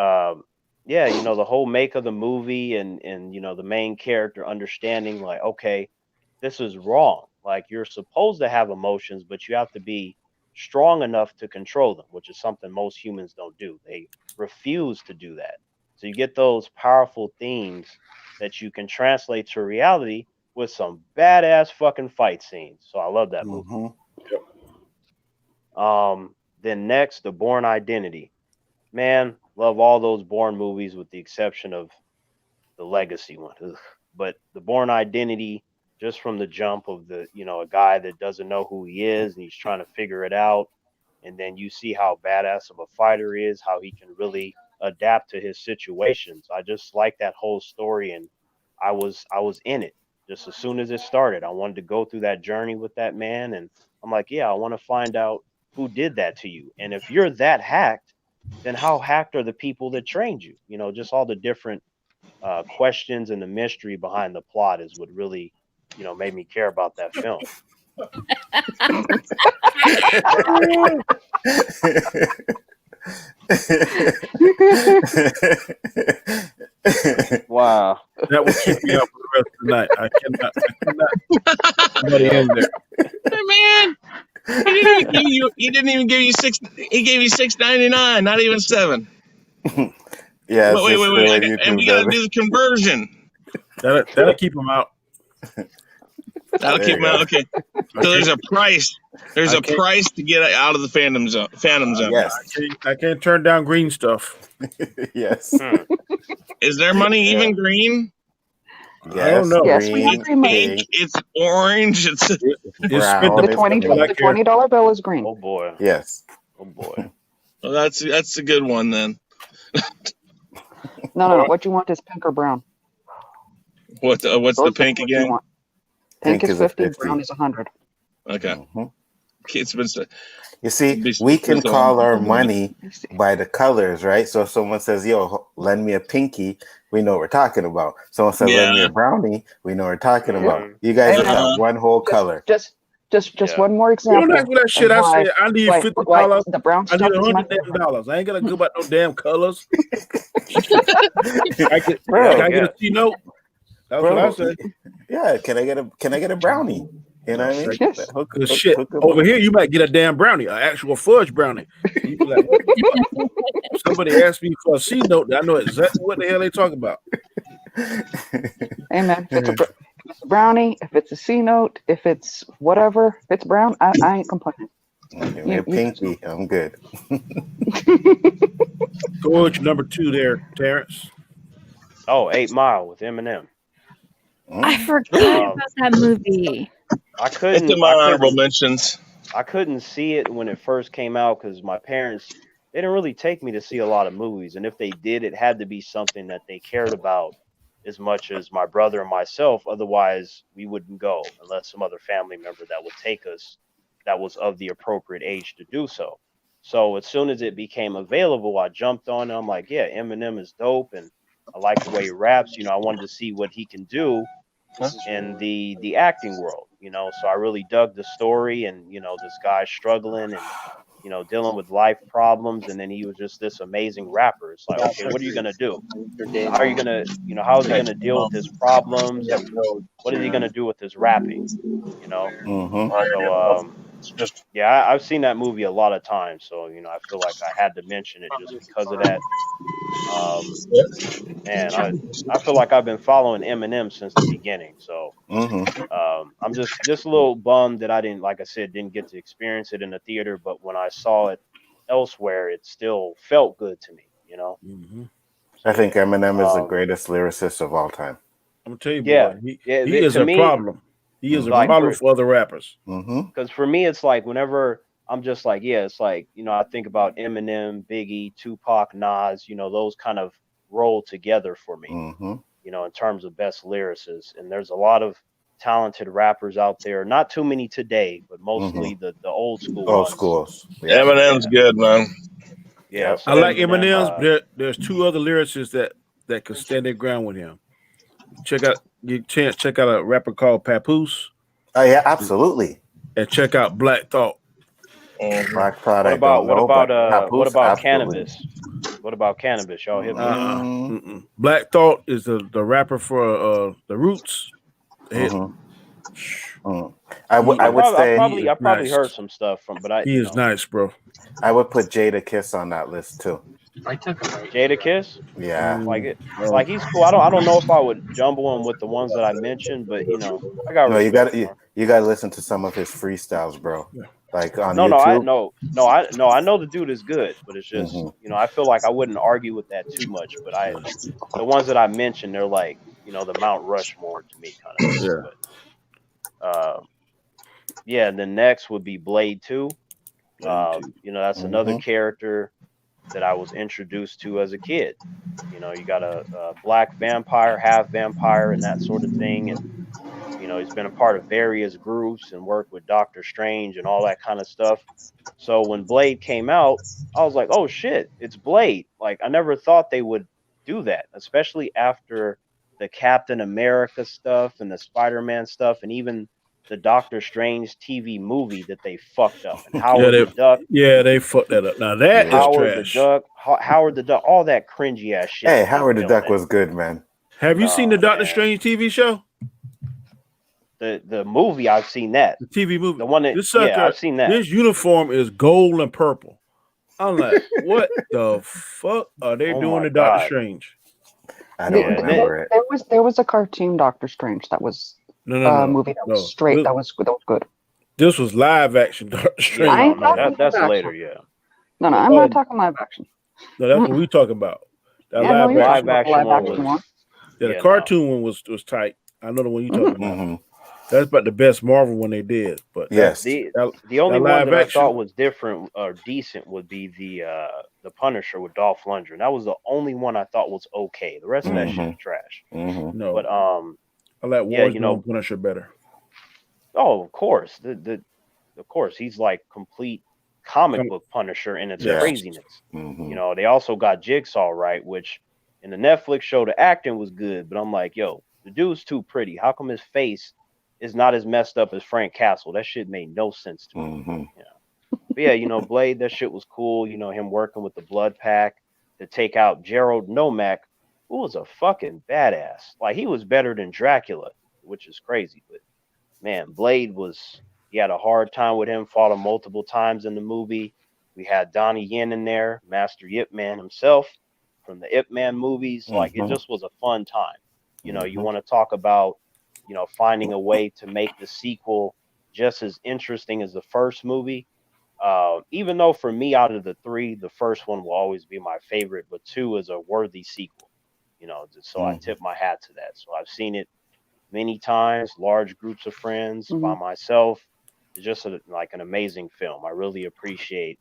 yeah, you know, the whole make of the movie and you know, the main character understanding like, okay, this is wrong. Like you're supposed to have emotions, but you have to be strong enough to control them, which is something most humans don't do. They refuse to do that. So you get those powerful themes that you can translate to reality with some badass fucking fight scenes. So I love that movie. Then next, The Bourne Identity. Man, love all those Bourne movies with the exception of the Legacy one. Ugh. But The Bourne Identity, just from the jump of the, you know, a guy that doesn't know who he is and he's trying to figure it out. And then you see how badass of a fighter he is, how he can really adapt to his situations. I just like that whole story, and I was in it just as soon as it started. I wanted to go through that journey with that man, and I'm like, yeah, I want to find out who did that to you. And if you're that hacked, then how hacked are the people that trained you? You know, just all the different questions and the mystery behind the plot is what really, you know, made me care about that film. Wow. That will keep me up for the rest of the night. I cannot. Somebody in there. Hey, man. He didn't even give you six. He gave you $6.99, not even $7. Yeah. Wait. And we got to do the conversion. That'll keep them out. That'll keep him out. Okay. So there's a price. There's a price to get out of the Phantom Zone. Yes. I can't turn down green stuff. Yes. Is their money even green? Yes. I don't know. Yes, we have green money. Pink. It's orange. It's brown. The $20 bill is green. Oh boy. Yes. Oh boy. Well, that's a good one then. No. What you want is pink or brown. What's the pink again? Pink is 50, brown is 100. Okay. It's been. You see, we can call our money by the colors, right? So if someone says, yo, lend me a pinky, we know what we're talking about. Someone says, lend me a brownie, we know what we're talking about. You guys just have one whole color. Just one more example. You don't ask me that shit. I say I need $50. The brown I stuff need is my $100. I ain't gonna go about no damn colors. I get a C note. That's what I say. Yeah, can I get a brownie? You know what I mean? Yes. Shit. Over here, you might get a damn brownie, an actual fudge brownie. You be like, somebody asked me for a C note. I know exactly what the hell they talking about. Hey man, if it's a brownie, if it's a C note, if it's whatever, if it's brown, I ain't complaining. Give me a pinky. I'm good. Go with your number 2 there, Terrance. Oh, 8 Mile with Eminem. I forgot about that movie. I couldn't. It's in my honorable mentions. I couldn't see it when it first came out because my parents, they didn't really take me to see a lot of movies, and if they did, it had to be something that they cared about as much as my brother and myself. Otherwise, we wouldn't go unless some other family member that would take us that was of the appropriate age to do so. So as soon as it became available, I jumped on and I'm like, yeah, Eminem is dope, and I like the way he raps. You know, I wanted to see what he can do in the acting world, you know. So I really dug the story, and you know, this guy struggling and you know, dealing with life problems, and then he was just this amazing rapper. It's like, okay, what are you gonna do? How are you gonna, you know, how is he gonna deal with his problems? And what is he gonna do with his rapping? You know. So yeah, I've seen that movie a lot of times, so you know, I feel like I had to mention it just because of that. Man, I feel like I've been following Eminem since the beginning, so I'm just a little bummed that I didn't, like I said, didn't get to experience it in the theater, but when I saw it elsewhere, it still felt good to me, you know. I think Eminem is the greatest lyricist of all time. I'm gonna tell you, boy, he is a problem. He is a problem for other rappers. Because for me, it's like whenever I'm just like, yeah, it's like, you know, I think about Eminem, Biggie, Tupac, Nas, you know, those kind of roll together for me, you know, in terms of best lyricists. And there's a lot of talented rappers out there, not too many today, but mostly the old school. Old schools. Yeah. Eminem's good, man. Yeah, so I like Eminem's, but there's 2 other lyricists that could stand their ground with him. Check out a rapper called Papoose. Oh yeah, absolutely. And check out Black Thought. Black Thought, What I don't know, but what Papoose, about absolutely. cannabis? What about cannabis? Y'all hit me. Black Thought is the rapper for the Roots. I would say I probably heard some stuff from, but he is nice, bro. I would put Jada Kiss on that list too. Jada Kiss. Yeah, like he's cool. I don't know if I would jumble him with the ones that I mentioned, but I got no, respect for him. you got to listen to some of his freestyles, bro. Like on I YouTube. I know the dude is good, but it's just I feel like I wouldn't argue with that too much. But the ones that I mentioned, they're like the Mount Rushmore to me, kind of. Yeah. But, and then next would be Blade 2. That's another character that I was introduced to as a kid. You got a black vampire, half vampire, and that sort of thing, and he's been a part of various groups and worked with Doctor Strange and all that kind of stuff. So when Blade came out, I was like, oh shit, it's Blade. Like, I never thought they would do that, especially after the Captain America stuff and the Spider-Man stuff, and even the Doctor Strange TV movie that they fucked up. And Howard the Duck. Yeah, they fucked that up. Now that is trash. Howard the Duck, all that cringy ass shit. Hey, Howard the Duck was good, man. Have you seen the Doctor Strange TV show? The movie, I've seen that. The TV movie. The one that I've seen that. His uniform is gold and purple. I'm like, what the fuck are they doing to Doctor Strange? I don't remember it. There was a cartoon Doctor Strange that was a movie that was straight. That was good. This was live action Doctor Strange. That's later, yeah. No, I'm not talking live action. No, that's what we talking about. That live action one. Yeah, the cartoon one was tight. I know the one you talking about. That's about the best Marvel one they did. But yes, the only one that I thought was different or decent would be the Punisher with Dolph Lundgren. That was the only one I thought was okay. The rest of that shit is trash. No, but I like Warzone Punisher better. Oh, of course. Of course, he's like complete comic book Punisher in its craziness. They also got Jigsaw right, which in the Netflix show the acting was good, but I'm like, yo, the dude's too pretty. How come his face is not as messed up as Frank Castle? That shit made no sense to me. But Blade, that shit was cool. Him working with the Blood Pack to take out Gerald Nomak, who was a fucking badass. Like, he was better than Dracula, which is crazy. But man, Blade he had a hard time with him, fought him multiple times in the movie. We had Donnie Yen in there, Master Ip Man himself from the Ip Man movies. Like, it just was a fun time. You want to talk about finding a way to make the sequel just as interesting as the first movie. Even though for me, out of the three, the first one will always be my favorite, but 2 is a worthy sequel. So I tip my hat to that. So I've seen it many times, large groups of friends, by myself. It's just like an amazing film. I really appreciate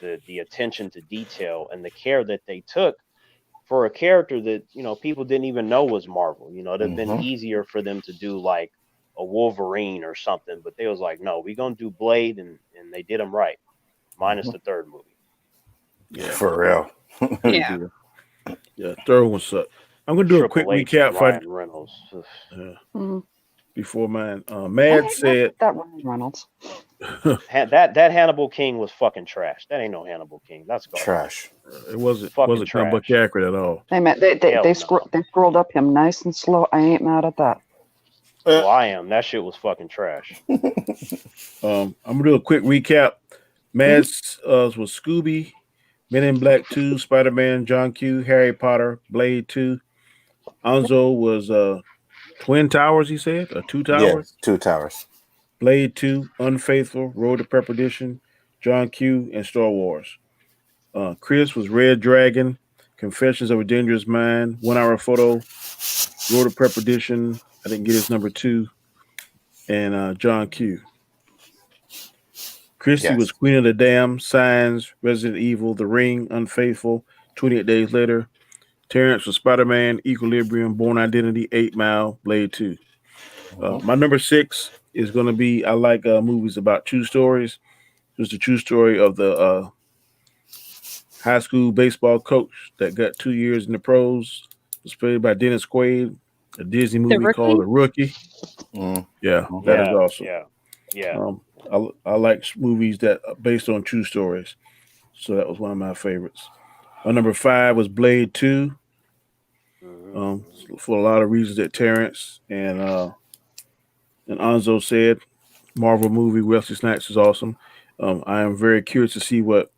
the attention to detail and the care that they took for a character that people didn't even know was Marvel. It'd have been easier for them to do like a Wolverine or something, but they was like, no, we're gonna do Blade, and they did him right, minus the third movie. Yeah, for real. Yeah, third one sucked. I'm gonna do a quick recap for Reynolds. Before mine. Mad said that Ryan Reynolds. that Hannibal King was fucking trash. That ain't no Hannibal King. That's trash. It wasn't comic book accurate at all. They scrolled up him nice and slow. I ain't mad at that. Well, I am. That shit was fucking trash. I'm gonna do a quick recap. Mads was Scooby, Men in Black 2, Spider-Man, John Q, Harry Potter, Blade 2. Anzo was Twin Towers, he said, or 2 Towers? Yes, 2 Towers. Blade 2, Unfaithful, Road to Perdition, John Q, and Star Wars. Chris was Red Dragon, Confessions of a Dangerous Mind, 1 Hour Photo, Road to Perdition. I didn't get his number 2, and John Q. Christie was Queen of the Damned, Signs, Resident Evil, The Ring, Unfaithful, 28 Days Later. Terrance was Spider-Man, Equilibrium, Born Identity, 8 Mile, Blade 2. My number 6 is going to be, I like movies about true stories. It was the true story of the high school baseball coach that got 2 years in the pros. It was played by Dennis Quaid, a Disney movie called The Rookie. Yeah, that is awesome. Yeah. I like movies that are based on true stories. So that was one of my favorites. My number 5 was Blade 2. Mhm. For a lot of reasons that Terrance and Anzo said. Marvel movie, Wesley Snipes is awesome. I am very curious to see what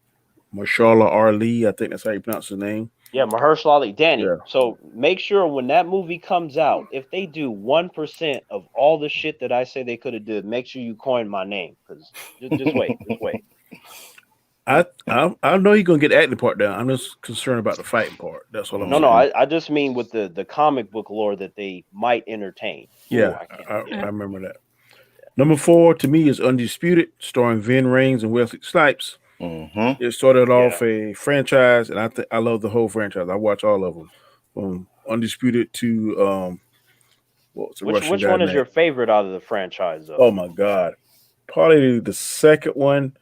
Marshala Ali, I think that's how you pronounce his name. Yeah, Mahershala Ali. Danny. Yeah. So make sure when that movie comes out, if they do 1% of all the shit that I say they could have did, make sure you coin my name. Because just wait. Just wait. I know you're gonna get the acting part down. I'm just concerned about the fighting part. That's all I'm No, saying. I just mean with the comic book lore that they might entertain. Yeah, Ooh, I can't. I remember that. Number 4 to me is Undisputed, starring Vin Rames and Wesley Snipes. Mm-hmm. It started off a franchise, and I love the whole franchise. I watch all of them, from Undisputed to what's the Russian Which guy one is name? your favorite out of the franchise, though? Oh my God, probably the second one,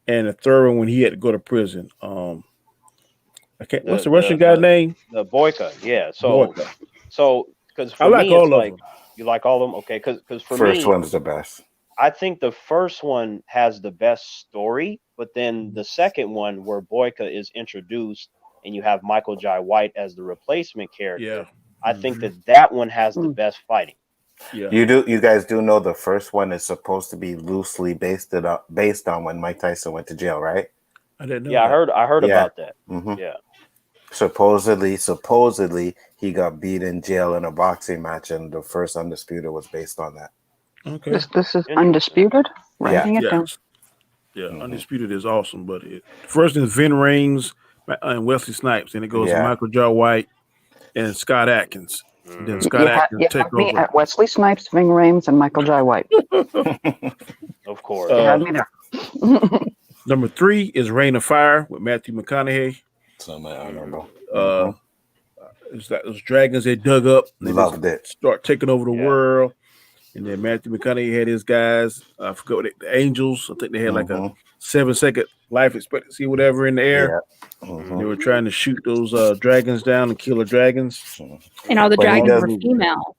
and the third one when he had to go to prison. I can't. What's the Russian guy's name? The Boyka. Yeah. Boyka. So because I for like me, all it's of like them. you like all of them. Okay. Because for First me, one's the best. I think the first one has the best story, but then the second one where Boyka is introduced and you have Michael Jai White as the replacement character, Yeah. I think that one has the Mm. best fighting. Yeah. You guys do know the first one is supposed to be loosely based on when Mike Tyson went to jail, right? I didn't know. Yeah, that. I heard Yeah. about that. Mm-hmm. Yeah. Supposedly he got beat in jail in a boxing match, and the first Undisputed was based on that. Okay. This is Interesting. Undisputed. Writing it down. Yeah, Mhm. Undisputed is awesome, but first is Vin Rames and Wesley Snipes, and it goes to Yeah. Michael Jai White and Scott Atkins. And then Mhm. Scott You Atkins had take me over. at Wesley Snipes, Ving Rhames, and Michael Jai White. Of course. You had me there. Number 3 is Reign of Fire with Matthew McConaughey. Some I remember. It's like those dragons they dug up. And they Loved just it. start taking over the Yeah. world. And then Matthew McConaughey had his guys. I forgot what the Angels. I think they had like a 7-second life expectancy, whatever, in the air. Yeah. Mhm. They were trying to shoot those dragons down and kill the dragons. And all the But he dragons were doesn't- female.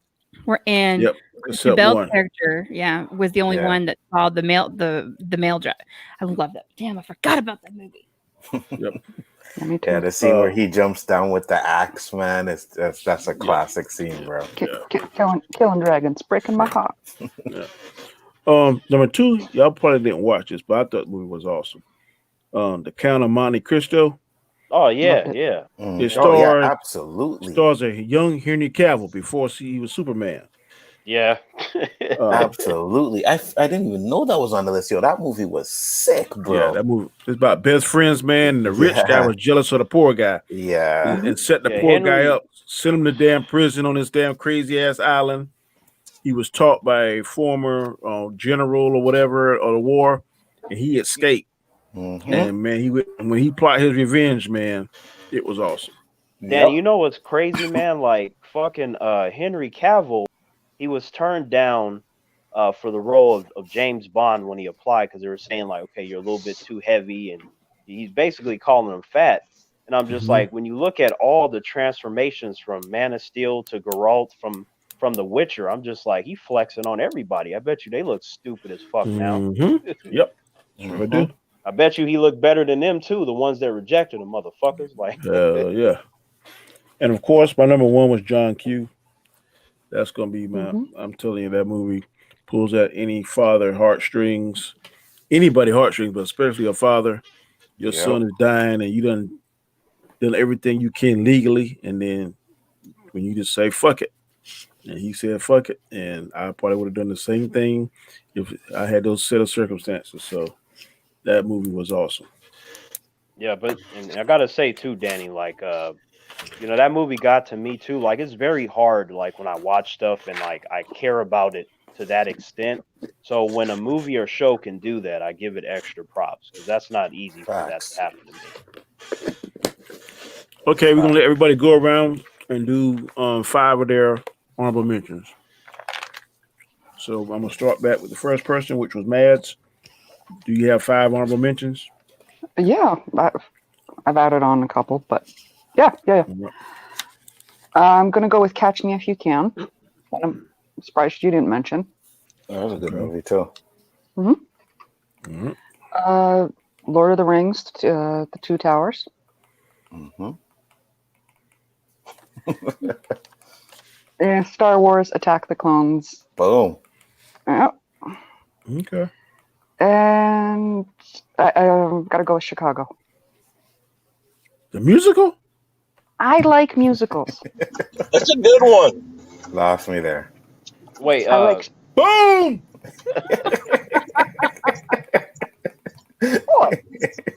And Yep, Christian except Bale's one. character, was the only Yeah. one that saw the male dragon. I love that. Damn, I forgot about that movie. Yep. Yeah, me too. Yeah, the scene where he jumps down with the axe, man, that's a classic scene, bro. Killing dragons, breaking my heart. Number 2, y'all probably didn't watch this, but I thought the movie was awesome. The Count of Monte Cristo. Oh yeah, Loved it. yeah. It Oh yeah, stars absolutely. stars a young Henry Cavill before he was Superman. Yeah. Absolutely. I didn't even know that was on the list. Yo, that movie was sick, bro. Yeah, that movie. It's about best friends, man. And the rich guy was jealous of the poor guy. Yeah. And set the Yeah, poor Henry- guy up, sent him to damn prison on this damn crazy ass island. He was taught by a former general or whatever of the war, and he escaped. Mhm. And man, when he plotted his revenge, man, it was awesome. Dan, Yep. you know what's crazy, man? Like fucking Henry Cavill, he was turned down for the role of James Bond when he applied because they were saying like, okay, you're a little bit too heavy, and he's basically calling him fat. And I'm just Mhm. like, when you look at all the transformations from Man of Steel to Geralt from The Witcher, I'm just like, he flexing on everybody. I bet you they look stupid as fuck now. Mhm. Yep. Sure do. I bet you he looked better than them too, the ones that rejected him, motherfuckers. Like, Yeah. And of course, my number 1 was John Q. That's gonna be my. I'm telling you, that movie pulls at any father heartstrings, anybody heartstrings, but especially a father. Your Yep. son is dying, and you done everything you can legally, and then when you just say fuck it, and he said fuck it, and I probably would have done the same thing if I had those set of circumstances. So that movie was awesome. yeah, but and I gotta say too, Danny, like that movie got to me too. Like, it's very hard, like when I watch stuff and like I care about it to that extent. So when a movie or show can do that, I give it extra props because that's not easy for that Facts. to happen to me. Okay, we're gonna let everybody go around and do 5 of their honorable mentions. So I'm gonna start back with the first person, which was Mads. Do you have 5 honorable mentions? Yeah, I've added on a couple, but yeah. I'm gonna go with Catch Me If You Can. I'm surprised you didn't mention. That was a good movie too. Mm-hmm. Lord of the Rings, The Two Towers. Mm-hmm. And Star Wars, Attack the Clones. Boom. Yep. Okay. And I gotta go with Chicago. The musical? I like musicals. That's a good one. Lost me there. Wait, I like. Boom! Oh,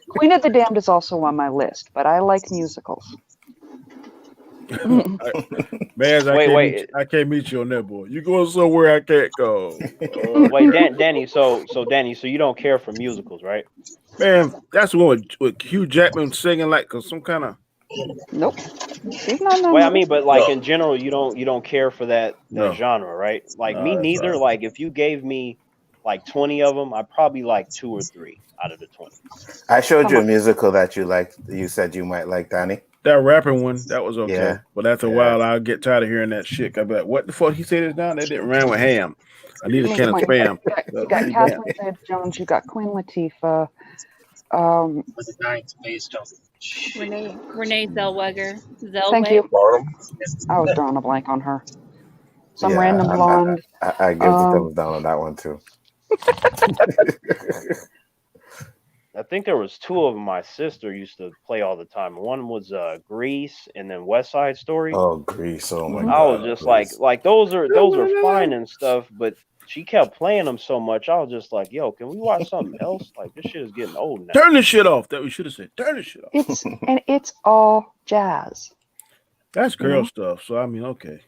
Queen of the Damned is also on my list, but I like musicals. Man, I can't meet you on that, boy. You going somewhere I can't go. wait, Danny. So Danny, so you don't care for musicals, right? Man, that's the one with Hugh Jackman singing like some kind of. Nope. He's not on Well, I that mean, list. but like in general, you don't care for that No. genre, right? Like No, me that's neither. right. Like if you gave me like 20 of them, I probably like 2 or 3 out of the 20. I showed you a musical that you liked. You said you might like, Danny. That rapping one, that was okay. Yeah. But after a while, I'll get tired of hearing that shit. I'll be like, what the fuck he said this down? They didn't rhyme with ham. I need a can of spam. You got Catherine Zeta-Jones, you got Queen Latifah. Renee Zellweger. Thank you. I was drawing a blank on her. Some random blonde. I give the thumbs down on that one too. I think there was 2 of them my sister used to play all the time. One was Grease and then West Side Story. Oh, Grease! Oh my I god! was just like those are fine and stuff, but she kept playing them so much. I was just like, yo, can we watch something else? Like this shit is getting old now. Turn this shit off. That we should have said. Turn this shit off. It's all jazz. That's girl stuff. So I mean, okay.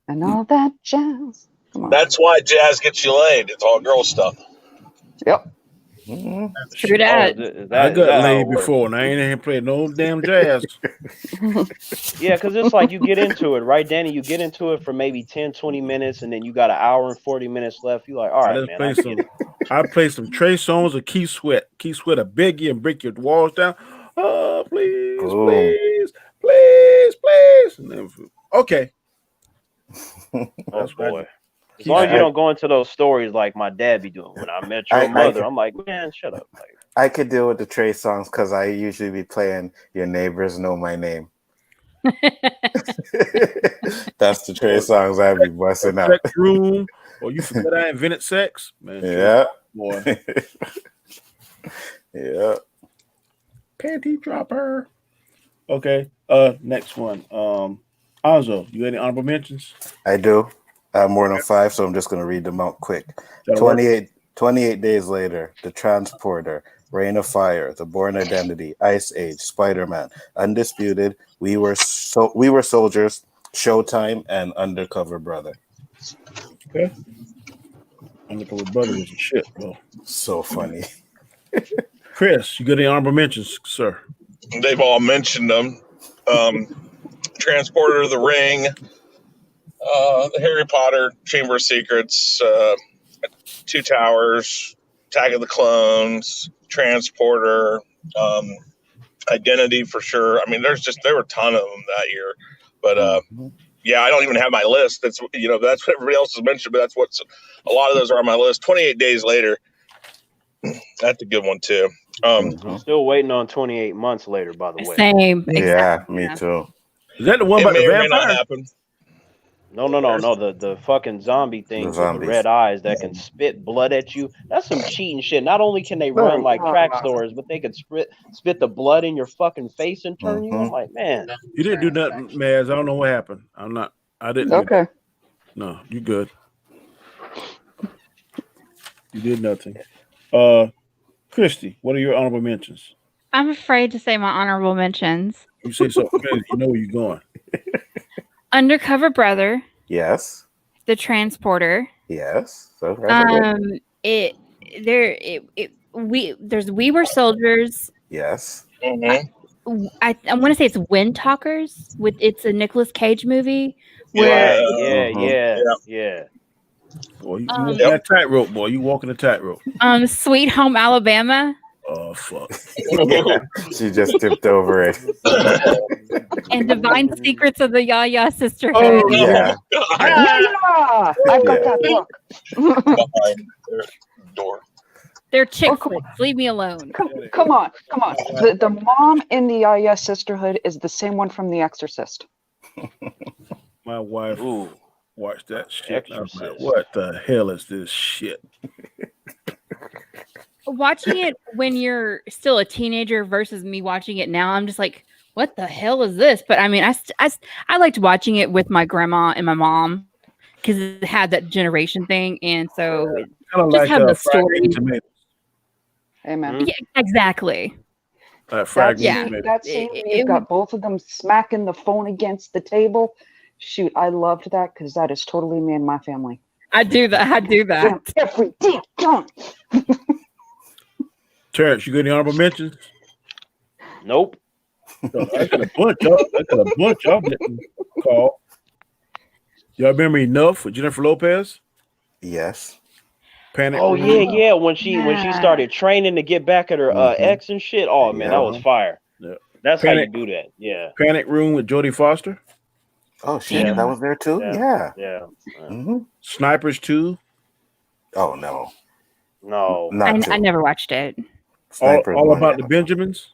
And all that jazz. Come on. That's why jazz gets you laid. It's all girl stuff. Yep. True that. I got laid before, and I ain't here playing no damn jazz. Yeah, because it's like you get into it, right, Danny? You get into it for maybe 10, 20 minutes, and then you got an hour and 40 minutes left. You're like, all right, man. I play some Trey Songz or Keith Sweat. Keith Sweat, a biggie and break your walls down. Oh, please, please, please, please. And then, okay. Oh, boy. As long as you don't go into those stories like my dad be doing when I met your mother, I'm like, man, shut up. Like, I could deal with the Trey Songz because I usually be playing Your Neighbors Know My Name. That's the Trey Songz I be busting out. Sex room, or you forget I invented sex, man. Yeah, boy. Yeah. Panty dropper. Okay. Next one. Anzo, you got any honorable mentions? I do. I have more than 5, so I'm just going to read them out quick. 28 days later, The Transporter, Reign of Fire, The Bourne Identity, Ice Age, Spider-Man, Undisputed, We Were Soldiers, Showtime, and Undercover Brother. Okay. Undercover Brother is shit, bro. So funny. Chris, you got any honorable mentions, sir? They've all mentioned them. Transporter, The Ring, the Harry Potter, Chamber of Secrets, Two Towers, Attack of the Clones, Transporter, Identity for sure. I mean, there were a ton of them that year, but yeah, I don't even have my list. That's that's what everybody else has mentioned, but that's what's a lot of those are on my list. 28 Days Later, that's a good one too. I'm still waiting on 28 months later. By the way, Same. Yeah, me too. Is that the one about the vampire? May not happen. No. The fucking zombie things with the red eyes that can spit blood at you. That's some cheating shit. Not only can they run like track stores, but they can spit the blood in your fucking face and turn you. I'm like, man. You didn't do nothing, Maz. I don't know what happened. I didn't. Okay. No, you good. You did nothing. Christie, what are your honorable mentions? I'm afraid to say my honorable mentions. You say something crazy, you know where you're going. Undercover Brother. Yes. The Transporter. Yes. So there's We Were Soldiers. Yes. Mm-hmm. I want to say it's Wind Talkers. It's a Nicolas Cage movie. Yeah. Boy, you walking a tightrope, boy. You walking a tightrope. Sweet Home Alabama. Oh fuck! Yeah, she just tipped over it. And Divine Secrets of the Yaya Sisterhood. Oh, Yeah. Yeah, I've got that book. Behind their door. They're chick Oh, come flicks. Leave me alone. Come on. The mom in the Yaya Sisterhood is the same one from The Exorcist. My wife Ooh, watched that shit. I'm like, Exorcist. what the hell is this shit? Watching it when you're still a teenager versus me watching it now, I'm just like, what the hell is this? But I mean, I liked watching it with my grandma and my mom because it had that generation thing, and so it Kind of just like have the Fried story. Tomatoes. Amen. Mhm. Yeah, exactly. Fried Yeah. Tomatoes. That scene, It- you've it got both of them smacking the phone against the table. Shoot, I loved that because that is totally me and my family. I do that. Damn, every damn time. Terrance, you got any honorable mentions? Nope. I got a bunch. Y'all didn't call. Y'all remember Enough with Jennifer Lopez? Yes. Panic. Oh Room? yeah. When she started training to get back at her Mhm. ex and shit. Oh man, that was fire. Yeah. That's Panic. how you do that. Yeah. Panic Room with Jodie Foster. Oh shit, Yeah. that was there too. Yeah. Yeah. Yeah. hmm Snipers 2. Oh no, No. not I two. never watched it. Snipers All one. About the Benjamins.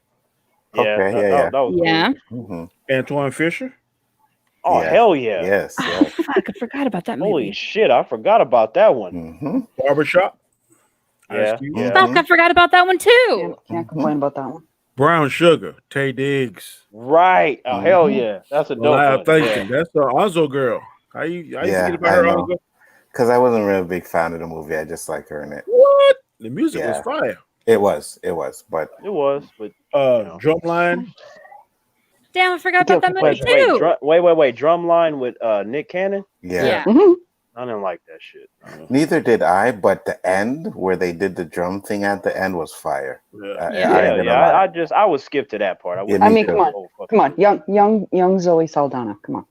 Yeah. Okay, that, yeah, that- that was cool. Yeah. hmm Antoine Fisher. Oh Yeah. hell yeah. Yes. Oh, Yes. fuck, I forgot about that movie. Holy shit, I forgot about that one. hmm Barbershop. Yeah. Ice Cube. Yeah. Fuck, I forgot about that one too. Can't complain about that one. Brown Sugar. Tay Diggs. Right. Oh hell Mhm. yeah. That's a dope Well, one. thinking that's the Onzo girl. How you Yeah, forget about I her, know. Onzo? Because I wasn't really a big fan of the movie. I just like her in it. What? The music was Yeah. fire. It was, but It was, but Drumline. Damn, I forgot about that movie wait, too. wait. Drumline with Nick Cannon? yeah. Mhm. I didn't like that shit. Neither did I. But the end where they did the drum thing at the end was fire. Yeah. I Yeah. ain't gonna lie. I would skip to that part. I wouldn't me I mean, too. come on. Oh, fucking Come on, young Zoe Saldana. Come on.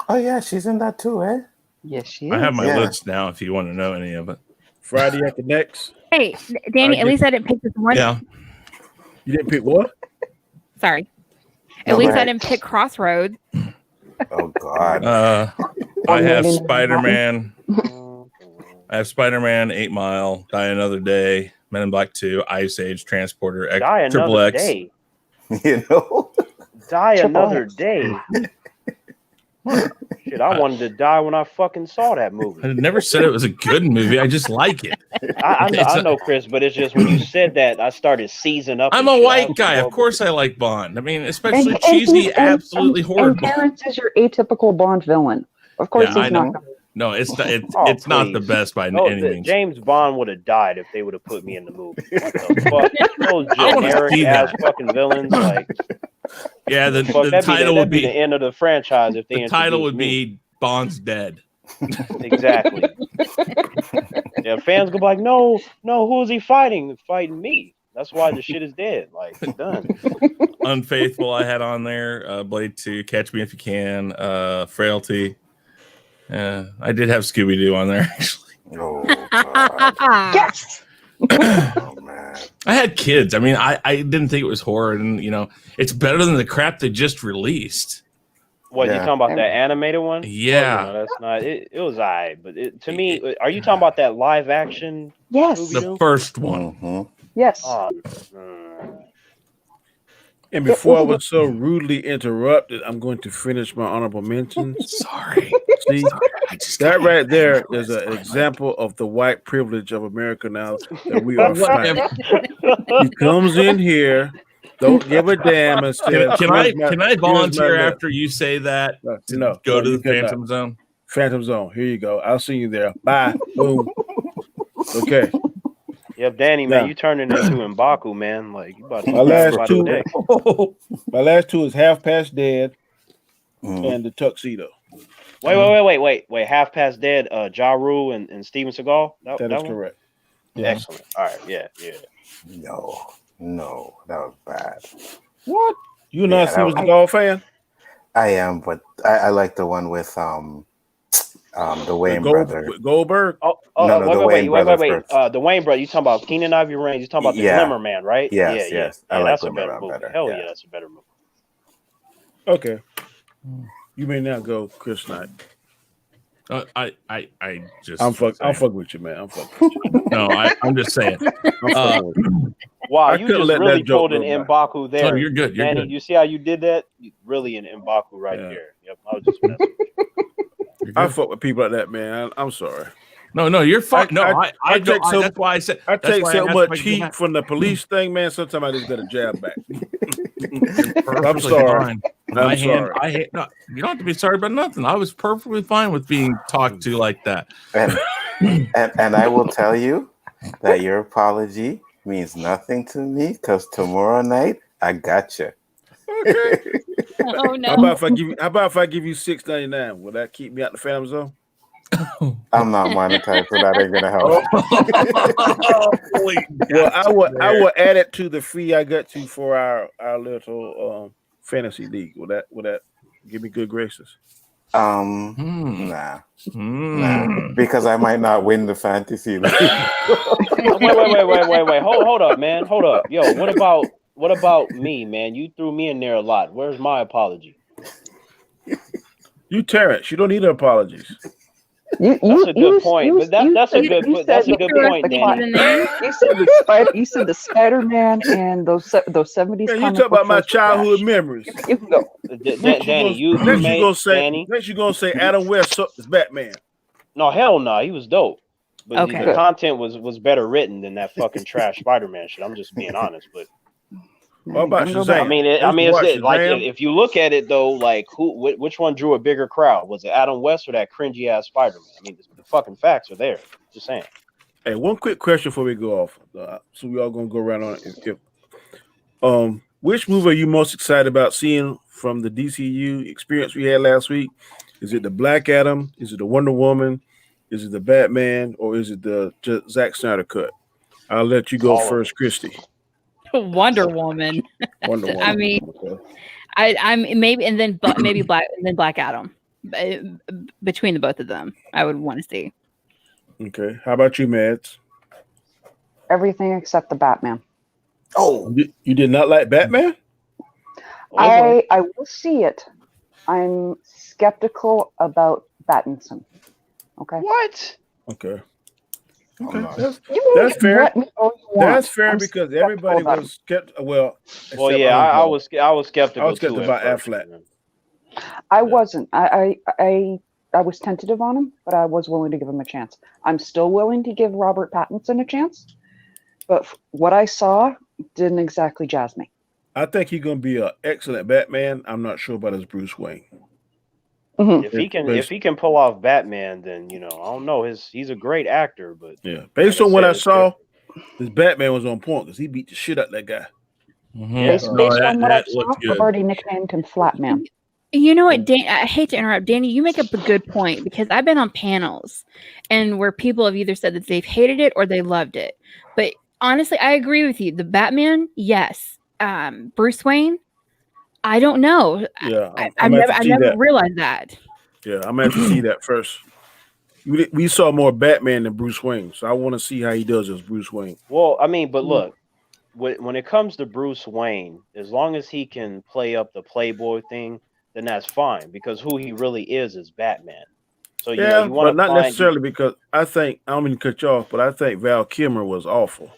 Oh yeah, she's in that too, eh? Yes, she is. I have my Yeah. list now if you want to know any of it. Friday After Next. Hey, Danny, at least I didn't pick this one. Yeah. You didn't pick what? Sorry. No, At least go I ahead. didn't pick Crossroads. Oh God. I have million Spider-Man. I have Spider-Man, 8 Mile, Die Another Day, Men in Black 2, Ice Age, Transporter, Die Triple another X. day. You know. Die Triple another X. day. Shit, I wanted to die when I fucking saw that movie. I never said it was a good movie. I just like it. I know, Chris, but it's just when you said that, I started seizing up. I'm and a shit. white guy. Of course I like Bond. I mean, especially And cheesy, he's- absolutely horrid And Bond. Terrance is your atypical Bond villain. Of course, Yeah, I he's know. not. Gonna, No, it's not, Oh, it's not the please. best by No, any means. James Bond would have died if they would have put me in the movie. What the fuck? Those I wanna generic see ass that. fucking villains. Like, Yeah, the fuck, title would that'd be the be end of the franchise if they the title introduced would me. be Bond's Dead. Exactly. Yeah, fans go like, no, who is he fighting? Fighting me. That's why the shit is dead. Like, it's done. Unfaithful I had on there, Blade 2, Catch Me If You Can, Frailty. I did have Scooby-Doo on there actually. Oh God. yes. Oh man. I had kids. I mean, I didn't think it was horror, and it's better than the crap they just released. What, you Yeah. talking about that animated one? Yeah. Well, that's not it. It was alright, but to me, are you talking about that live action? Yes. The first one. Mhm. Yes. Oh, And before I was so rudely interrupted, I'm going to finish my honorable mentions. Sorry. See, I just that got right there it. is an example of the white privilege of America now that we are fighting. Whatever. He comes in here, don't give a damn, and says, Can I volunteer after you say that to No, go to you the cannot. Phantom Zone? Phantom Zone. Here you go. I'll see you there. Bye. Boom. Okay. Yep, Danny, man, Yeah. you turning into M'Baku, man. Like, you about to My last about two. the day. My last two is Half Past Dead Mhm. and The Tuxedo. Wait. Half Past Dead, Ja Rule and Steven Seagal? That is one? correct. Excellent. All right, yeah. No, that was bad. What? You not Yeah, a that Steven was- Seagal fan? I am, but I like the one with the Wayne brother. Goldberg? Oh, the Wayne brothers first. The Wayne brother. You talking about Keenan Ivory Wayans? You talking about the Glimmer Man, right? Yes, yeah. yes. I like that's a Glimmer better Man movie. better. Hell yeah. yeah, that's a better movie. Okay. You may now go, Chris Knight. I just I'm fucking with you, man. I'm fucking with you. No, I'm just saying. I'm fucking with you. Wow, you just really pulled an go M'Baku there. Oh, you're good. You're Danny, good. you see how you did that? Really an M'Baku right there. Yep, I was just messing with you. I fuck with people like that, man. I'm sorry. No, you're fine. I take don't. That's why I said. I take so much heat back. from the police thing, man. Sometimes I just got to jab back. I'm sorry. I'm sorry. No, you don't have to be sorry about nothing. I was perfectly fine with being talked to like that. And I will tell you that your apology means nothing to me because tomorrow night I got you. Okay. Oh no. How about if I give you $6.99? Will that keep me out the family zone? I'm not monetized, so that ain't gonna help. Well, I will add it to the fee I got you for our little fantasy league. Will that give me good graces? Nah, because I might not win the fantasy league. Wait. Hold up, man. Hold up. Yo, what about me, man? You threw me in there a lot. Where's my apology? You Terrance, you don't need apologies. That's a good point. But that's a good point, Danny. You said the Spider-Man and those 70s. Man, you talk about my childhood memories. You can go. Danny, you gonna say Adam West is Batman. No, hell no. He was dope. But Okay. the content was better written than that fucking trash Spider-Man shit. I'm just being honest. But what about Shazam? I mean, it's like if you look at it though, like which one drew a bigger crowd? Was it Adam West or that cringy ass Spider-Man? I mean, the fucking facts are there. Just saying. Hey, one quick question before we go off. So we all gonna go around on it. Which movie are you most excited about seeing from the DCU experience we had last week? Is it the Black Adam? Is it the Wonder Woman? Is it the Batman? Or is it the Zack Snyder cut? I'll let you go first, Christie. Wonder Woman. Wonder Woman. I mean, I'm maybe and then maybe Black Adam. Between the both of them, I would want to see. Okay. How about you, Mads? Everything except the Batman. Oh, you did not like Batman? I will see it. I'm skeptical about Pattinson. Okay. What? Okay. That's fair. That's fair because everybody was skeptical. Well, yeah, I was skeptical. I was skeptical about Affleck. I wasn't. I was tentative on him, but I was willing to give him a chance. I'm still willing to give Robert Pattinson a chance, but what I saw didn't exactly jazz me. I think he's going to be an excellent Batman. I'm not sure about his Bruce Wayne. Mm-hmm. If he can pull off Batman, then I don't know. He's a great actor, but yeah, based on what I saw, his Batman was on point because he beat the shit out of that guy. Mm-hmm. Based on what I saw, I've already nicknamed him Flatman. You know what, Dan? I hate to interrupt, Danny. You make up a good point because I've been on panels and where people have either said that they've hated it or they loved it. But honestly, I agree with you. The Batman, yes. Bruce Wayne, I don't know. Yeah, I've never realized that. Yeah, I'm going to have to see that first. We saw more Batman than Bruce Wayne, so I want to see how he does as Bruce Wayne. Well, I mean, but look, when it comes to Bruce Wayne, as long as he can play up the Playboy thing, then that's fine because who he really is Batman. So you want to not necessarily because I don't mean to cut you off, but I think Val Kilmer was awful.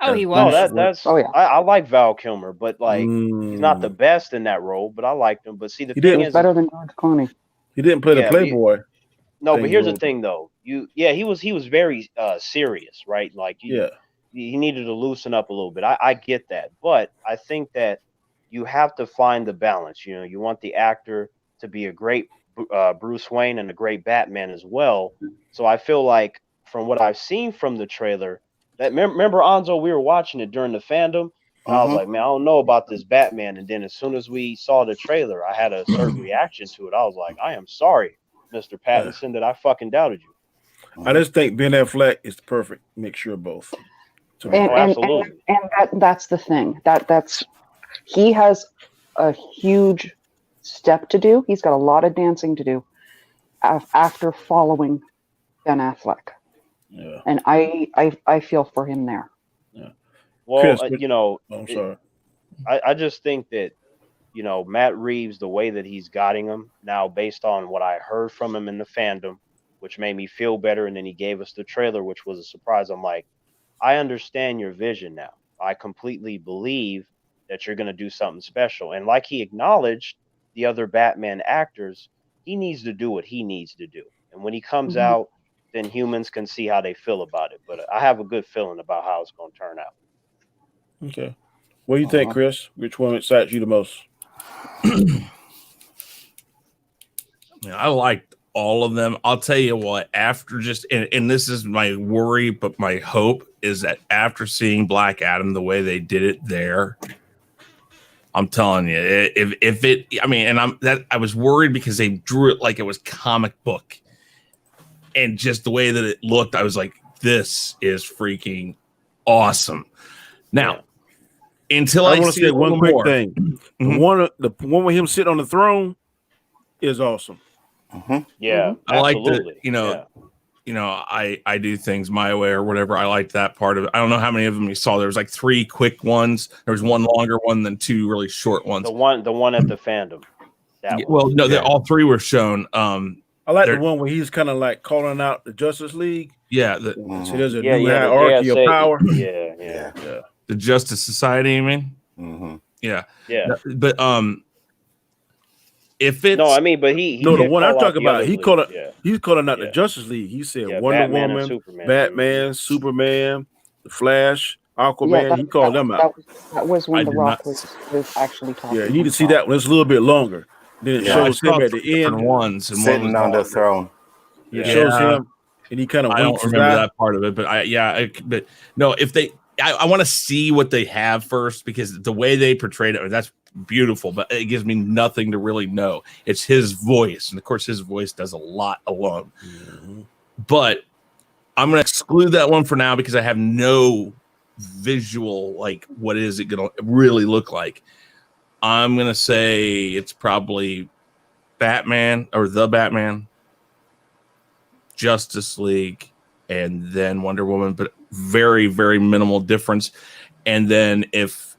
Oh, he was. I like Val Kilmer, but he's not the best in that role. But I liked him. But see, the thing is, better than George Clooney. He didn't play the Playboy. But here's the thing, though. He was very serious, right? Like, he needed to loosen up a little bit. I get that, but I think that you have to find the balance. You want the actor to be a great Bruce Wayne and a great Batman as well. So I feel like from what I've seen from the trailer. Remember, Anzo, we were watching it during the fandom. And I was like, man, I don't know about this Batman. And then as soon as we saw the trailer, I had a certain reaction to it. I was like, I am sorry, Mr. Pattinson, that I fucking doubted you. I just think Ben Affleck is the perfect mixture of both. Absolutely. And that's the thing. He has a huge step to do. He's got a lot of dancing to do after following Ben Affleck. Yeah. And I feel for him there. Yeah. Well, Chris, I'm sorry. I just think that, Matt Reeves, the way that he's guiding him now, based on what I heard from him in the fandom, which made me feel better, and then he gave us the trailer, which was a surprise. I'm like, I understand your vision now. I completely believe that you're going to do something special. And like he acknowledged the other Batman actors, he needs to do what he needs to do. And when he comes Mhm. out, then humans can see how they feel about it. But I have a good feeling about how it's going to turn out. Okay. What do you think, Chris? Which one excites you the most? Yeah, I liked all of them. I'll tell you what, after just and this is my worry, but my hope is that after seeing Black Adam the way they did it there, I'm telling you, if it, I mean, and I was worried because they drew it like it was comic book, and just the way that it looked, I was like, this is freaking awesome. Now, until I want to say one quick thing, Mm-hmm. the one with him sitting on the throne is awesome. Yeah, I like absolutely. I do things my way or whatever. I liked that part of it. I don't know how many of them you saw. There was like 3 quick ones. There was one longer one, then 2 really short ones. The one at the fandom. Well, no, all 3 were shown. I like the one where he's kind of like calling out the Justice League. Yeah, so there's a new hierarchy of power. Yeah. The Justice Society, you mean? Mm-hmm. Yeah. But if it's but he the one I'm talking about, he's calling out the Justice League. He said Wonder Batman Woman, and Batman, Superman, the Flash, Aquaman. He called them out. That was when The Rock was actually talking. Yeah, you need to see that one. It's a little bit longer. Then it shows him at the end, ones and sitting on the throne. It shows him, and he kind of. I don't remember that part of it, but but no, if they, I want to see what they have first, because the way they portrayed it, that's beautiful, but it gives me nothing to really know. It's his voice, and of course, his voice does a lot alone. Mm-hmm. But I'm going to exclude that one for now because I have no visual, like, what is it going to really look like. I'm going to say it's probably Batman or the Batman, Justice League, and then Wonder Woman, but very, very minimal difference. And then if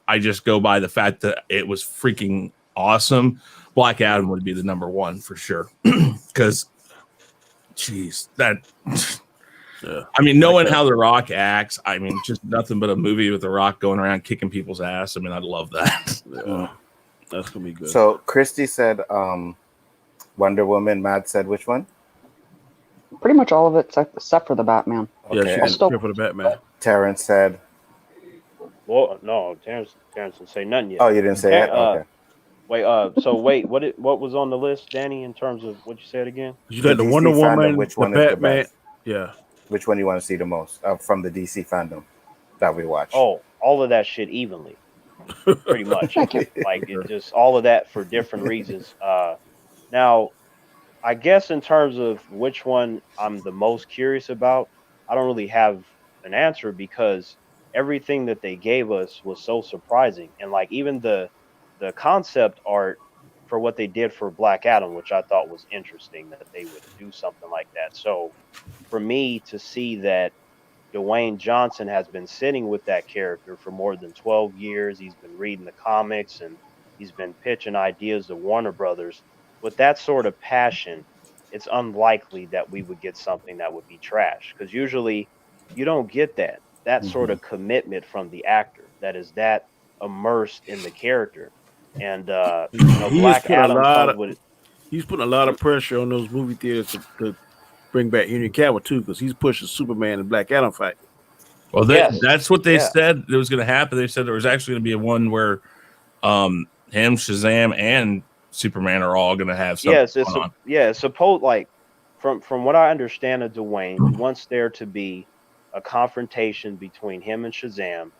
I just go by the fact that it was freaking awesome, Black Adam would be the number 1 for sure. Because, geez, that... I mean, knowing how The Rock acts, I mean, just nothing but a movie with The Rock going around kicking people's ass. I mean, I'd love that. Yeah, that's going to be good. So, Christie said Wonder Woman. Matt said which one? Pretty much all of it except for the Batman. Okay. Yeah, for the Batman. Terrance said... Well, no, Terrance didn't say nothing yet. Oh, you didn't say it? Okay. What was on the list, Danny, in terms of what you said again? You got the Wonder Woman, which one the Batman. Is the best? Yeah. Which one you want to see the most from the DC fandom that we watch? Oh, all of that shit evenly, pretty much. Like it just all of that for different reasons. Now, I guess in terms of which one I'm the most curious about, I don't really have an answer because everything that they gave us was so surprising, and like even the concept art for what they did for Black Adam, which I thought was interesting that they would do something like that. So for me to see that Dwayne Johnson has been sitting with that character for more than 12 years, he's been reading the comics and he's been pitching ideas to Warner Brothers with that sort of passion, it's unlikely that we would get something that would be trash, because usually you don't get that sort of commitment from the actor that is that immersed in the character. And Black Adam he's putting a lot of pressure on those movie theaters to bring back Henry Cavill too, because he's pushing Superman and Black Adam fight. Well, that's what they said it was going to happen. They said there was actually going to be a one where him, Shazam, and Superman are all going to have something going on. Suppose like from what I understand of Dwayne, he wants there to be a confrontation between him and Shazam,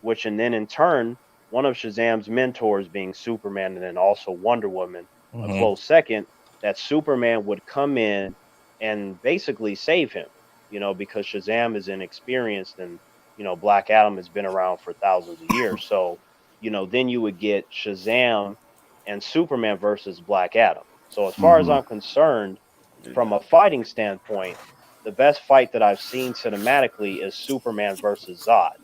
which and then in turn one of Shazam's mentors being Superman and then also Wonder Woman, a close second, that Superman would come in and basically save him, because Shazam is inexperienced and, Black Adam has been around for thousands of years. So, then you would get Shazam and Superman versus Black Adam. So as far as I'm concerned, from a fighting standpoint, the best fight that I've seen cinematically is Superman versus Zod.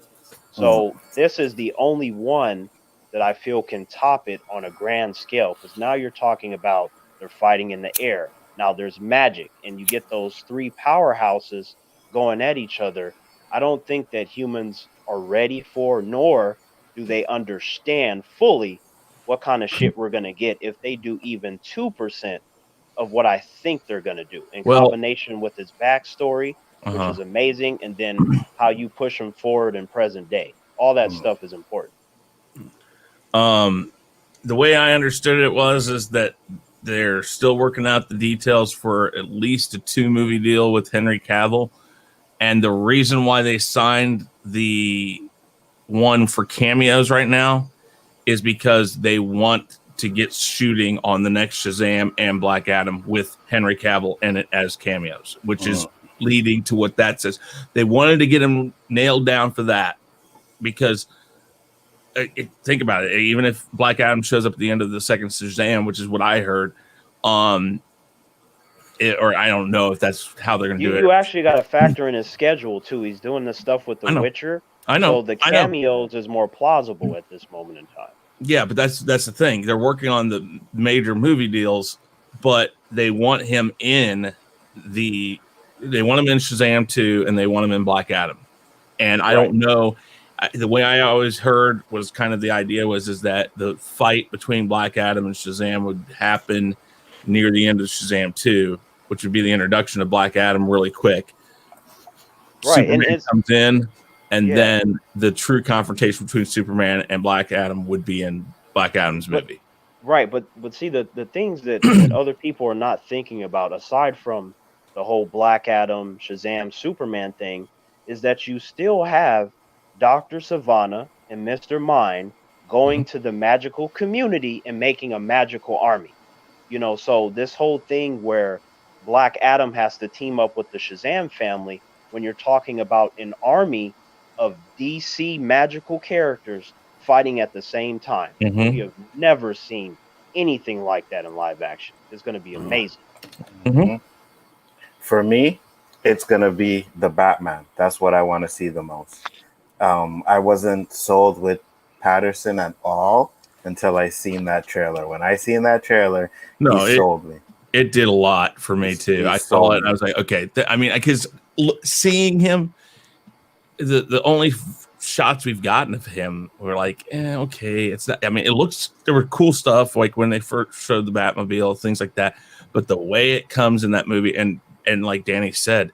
So this is the only one that I feel can top it on a grand scale, because now you're talking about they're fighting in the air. Now there's magic, and you get those three powerhouses going at each other. I don't think that humans are ready for, nor do they understand fully what kind of shit we're going to get if they do even 2% of what I think they're going to do, in combination with his backstory, which is amazing, and then how you push him forward in present day. All that stuff is important. The way I understood it is that they're still working out the details for at least a 2-movie deal with Henry Cavill. And the reason why they signed the one for cameos right now is because they want to get shooting on the next Shazam and Black Adam with Henry Cavill in it as cameos, which is leading to what that says. They wanted to get him nailed down for that because think about it. Even if Black Adam shows up at the end of the second Shazam, which is what I heard, or I don't know if that's how they're going to do it. You actually got to factor in his schedule too. He's doing this stuff with The Witcher. I know. So the cameos is more plausible at this moment in time. Yeah, but that's the thing. They're working on the major movie deals, but they want him in Shazam 2 and they want him in Black Adam. And I don't know. The way I always heard was kind of the idea is that the fight between Black Adam and Shazam would happen near the end of Shazam 2, which would be the introduction of Black Adam really quick. Right. Superman comes in, and then the true confrontation between Superman and Black Adam would be in Black Adam's movie. Right. But see, the things that other people are not thinking about, aside from the whole Black Adam, Shazam, Superman thing, is that you still have Dr. Savannah and Mr. Mind going to the magical community and making a magical army. So this whole thing where Black Adam has to team up with the Shazam family, when you're talking about an army of DC magical characters fighting at the same time. We have never seen anything like that in live action. It's going to be amazing. For me, it's going to be the Batman. That's what I want to see the most. I wasn't sold with Patterson at all until I seen that trailer. When I seen that trailer, he sold me. It did a lot for me too. I saw it and I was like, okay. Because seeing him, the only shots we've gotten of him were like, okay. It's not. It looks. There were cool stuff like when they first showed the Batmobile, things like that. But the way it comes in that movie, and like Danny said,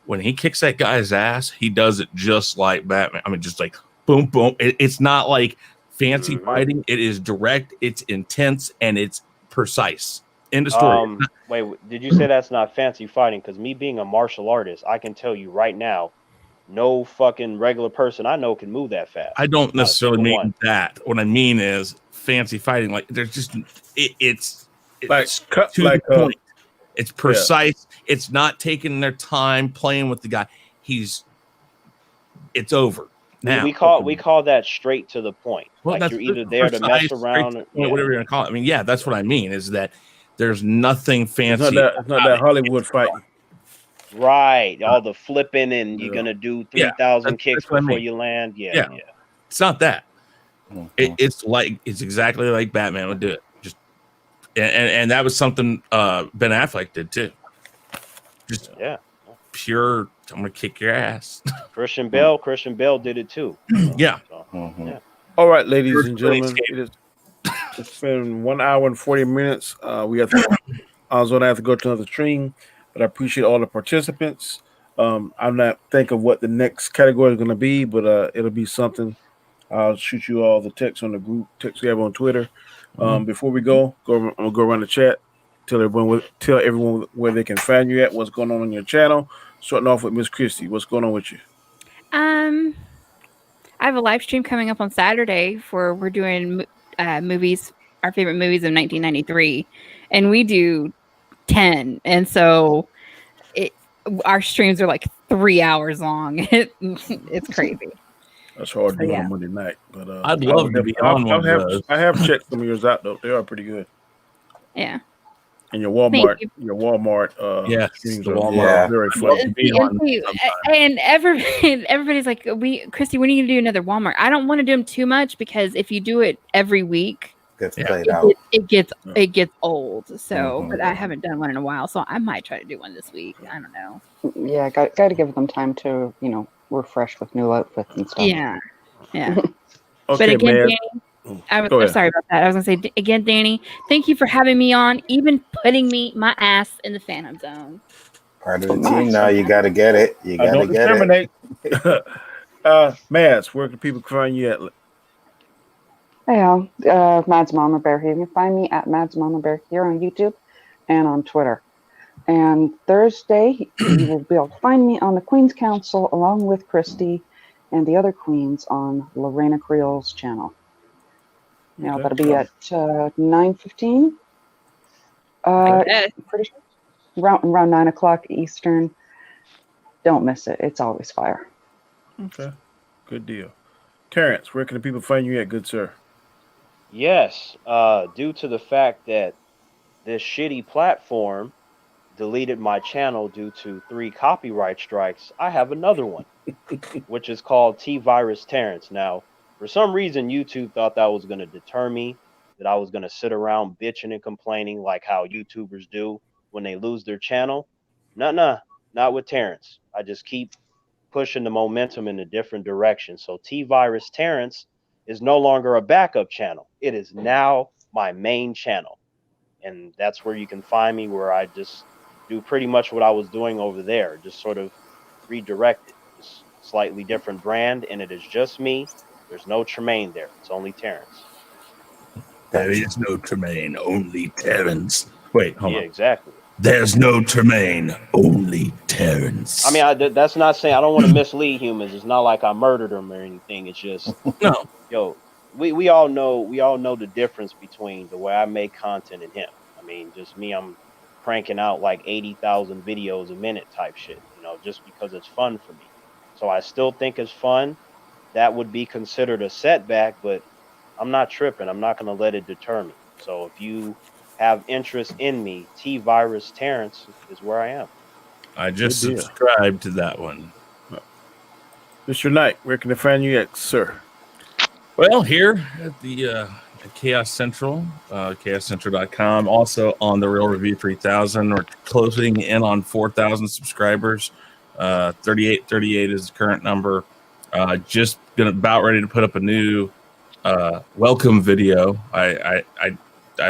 when he kicks that guy's ass, he does it just like Batman. Just like boom, boom. It's not like fancy fighting. It is direct. It's intense and it's precise. End of story. Wait, did you say that's not fancy fighting? Because me being a martial artist, I can tell you right now, no fucking regular person I know can move that fast. I don't necessarily mean that. What I mean is fancy fighting. Like there's just it's like cut to like the point. It's precise. Yeah. It's not taking their time playing with the guy. It's over. Now we call that straight to the point. Well, like you're either there to mess around, whatever you're gonna call it. Yeah, that's what I mean. Is that there's nothing fancy. It's not that Hollywood fighting. Right. All the flipping and you're gonna do 3,000 kicks before you land. Yeah. It's not that. It's exactly like Batman would do it. Just and that was something Ben Affleck did too. Just pure. I'm gonna kick your ass. Christian Bale did it too. Yeah. All right, ladies and gentlemen, it's been 1 hour and 40 minutes. I was gonna have to go to another stream, but I appreciate all the participants. I'm not thinking of what the next category is gonna be, but it'll be something. I'll shoot you all the text on the group text we have on Twitter. Before we I'm gonna go around the chat, tell everyone where they can find you at, what's going on your channel. Starting off with Miss Christie, what's going on with you? I have a live stream coming up on Saturday we're doing movies, our favorite movies of 1993, and we do 10, and so our streams are like 3 hours long. It's crazy. That's hard to do on Monday night, but I'd love to be on one of those. I have checked some of yours out though; they are pretty good. Yeah. And your Walmart, yes, streams the are Walmart. very I'd love fun. to be on And everybody's like, Christy, when are you gonna do another Walmart? I don't want to do them too much because if you do it every week, Gets played out. it gets old. So, but I haven't done one in a while, so I might try to do one this week. I don't know. Yeah, got to give them time to refresh with new outfits and stuff. Yeah. Okay, But again, man. Danny, I'm sorry about that. I was gonna say again, Danny, thank you for having me on, even putting my ass in the Phantom Zone. Part of the team now. You got to get it. You got to get it. Mads, where can people find you at? Yeah, Mads Mama Bear here. You can find me at Mads Mama Bear here on YouTube and on Twitter. And Thursday, you will be able to find me on the Queen's Council along with Christie and the other queens on Lorena Creole's channel. Now that'll be at 9:15. Pretty sure around 9 o'clock Eastern. Don't miss it. It's always fire. Okay, good deal. Terrance, where can the people find you at, good sir? Yes, due to the fact that this shitty platform deleted my channel due to 3 copyright strikes, I have another one, which is called T-Virus Terrance. Now, for some reason, YouTube thought that was going to deter me, that I was going to sit around bitching and complaining like how YouTubers do when they lose their channel. Not with Terrance. I just keep pushing the momentum in a different direction. So T-Virus Terrance is no longer a backup channel. It is now my main channel. And that's where you can find me, where I just do pretty much what I was doing over there, just sort of redirect it. Just slightly different brand, and it is just me. There's no Tremaine there. It's only Terrance. There is no Tremaine, only Terrance. Wait, hold on. Yeah, exactly. There's no Tremaine, only Terrance. I mean, that's not saying I don't want to mislead humans. It's not like I murdered them or anything. It's just no. Yo, we all know the difference between the way I make content and him. I mean, just me, I'm cranking out like 80,000 videos a minute type shit, just because it's fun for me. So I still think it's fun. That would be considered a setback, but I'm not tripping. I'm not going to let it deter me. So if you have interest in me, T-Virus Terrance is where I am. I just subscribed to that one. Mr. Knight, where can they find you at, sir? Well, here at the at Chaos Central, chaoscentral.com. Also on the Real Review 3000. We're closing in on 4,000 subscribers. 3838 is the current number. Just about ready to put up a new welcome video. I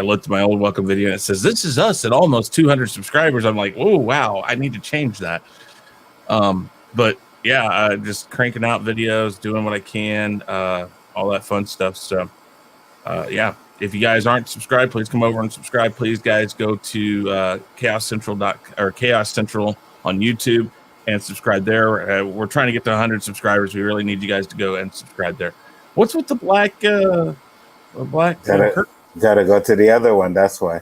looked at my old welcome video and it says, "This is us at almost 200 subscribers." I'm like, "Oh, wow, I need to change that." But yeah, just cranking out videos, doing what I can, all that fun stuff. So, yeah, if you guys aren't subscribed, please come over and subscribe. Please, guys, go to Chaos Central on YouTube and subscribe there. We're trying to get to 100 subscribers. We really need you guys to go and subscribe there. What's with the black? Gotta go to the other one. That's why.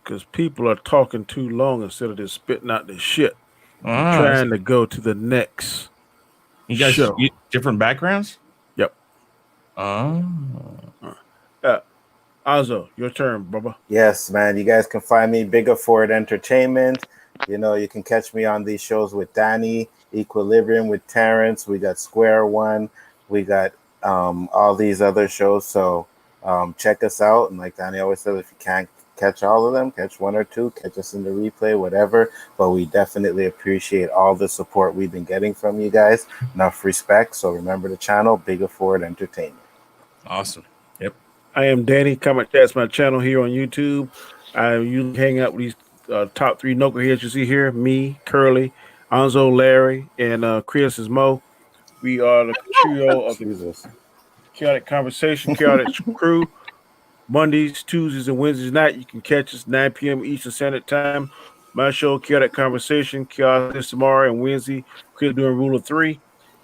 Because people are talking too long instead of just spitting out the shit. I'm trying to go to the next. You guys different backgrounds? Yep. Azo, your turn, Bubba. Yes, man. You guys can find me Bigger Ford Entertainment. You can catch me on these shows with Danny, Equilibrium with Terrance. We got Square One. We got all these other shows. So check us out. And like Danny always says, if you can't catch all of them, catch one or two, catch us in the replay, whatever. But we definitely appreciate all the support we've been getting from you guys. Enough respect. So remember the channel, Bigger Ford Entertainment. Awesome. Yep. I am Danny. Come and catch my channel here on YouTube. I usually hang out with these top 3 knuckleheads you see here. Me, Curly, Anzo, Larry, and Chris is Mo. We are the trio of Chaotic Conversation, Chaotic Crew. Mondays, Tuesdays, and Wednesdays night, you can catch us 9 p.m. Eastern Standard Time. My show, Chaotic Conversation, Chaos this tomorrow and Wednesday. Chris doing Rule of 3.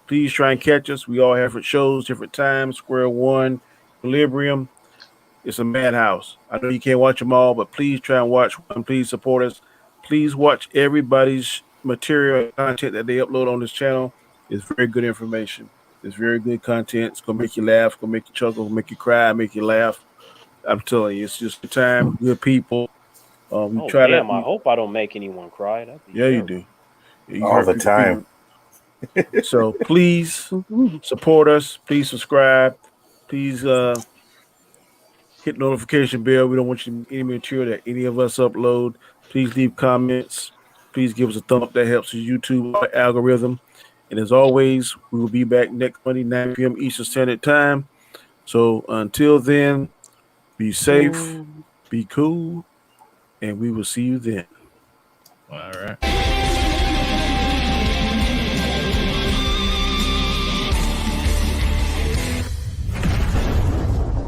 Please try and catch us. We all have different shows, different times. Square One, Equilibrium. It's a madhouse. I know you can't watch them all, but please try and watch one. Please support us. Please watch everybody's material and content that they upload on this channel. It's very good information. It's very good content. It's going to make you laugh, going to make you chuckle, make you cry, make you laugh. I'm telling you, it's just a time, good people, We Oh try damn! that. I hope I don't make anyone cry. That'd be Yeah, you terrible. do. You All hurt the people's time. feelings. So please Mhm. support us. Please subscribe. Please hit notification bell. We don't want you to miss any material that any of us upload. Please leave comments. Please give us a thumb up. That helps the YouTube algorithm. And as always, we will be back next Monday, 9 p.m. Eastern Standard Time. So until then, be safe, be cool, and we will see you then. All right.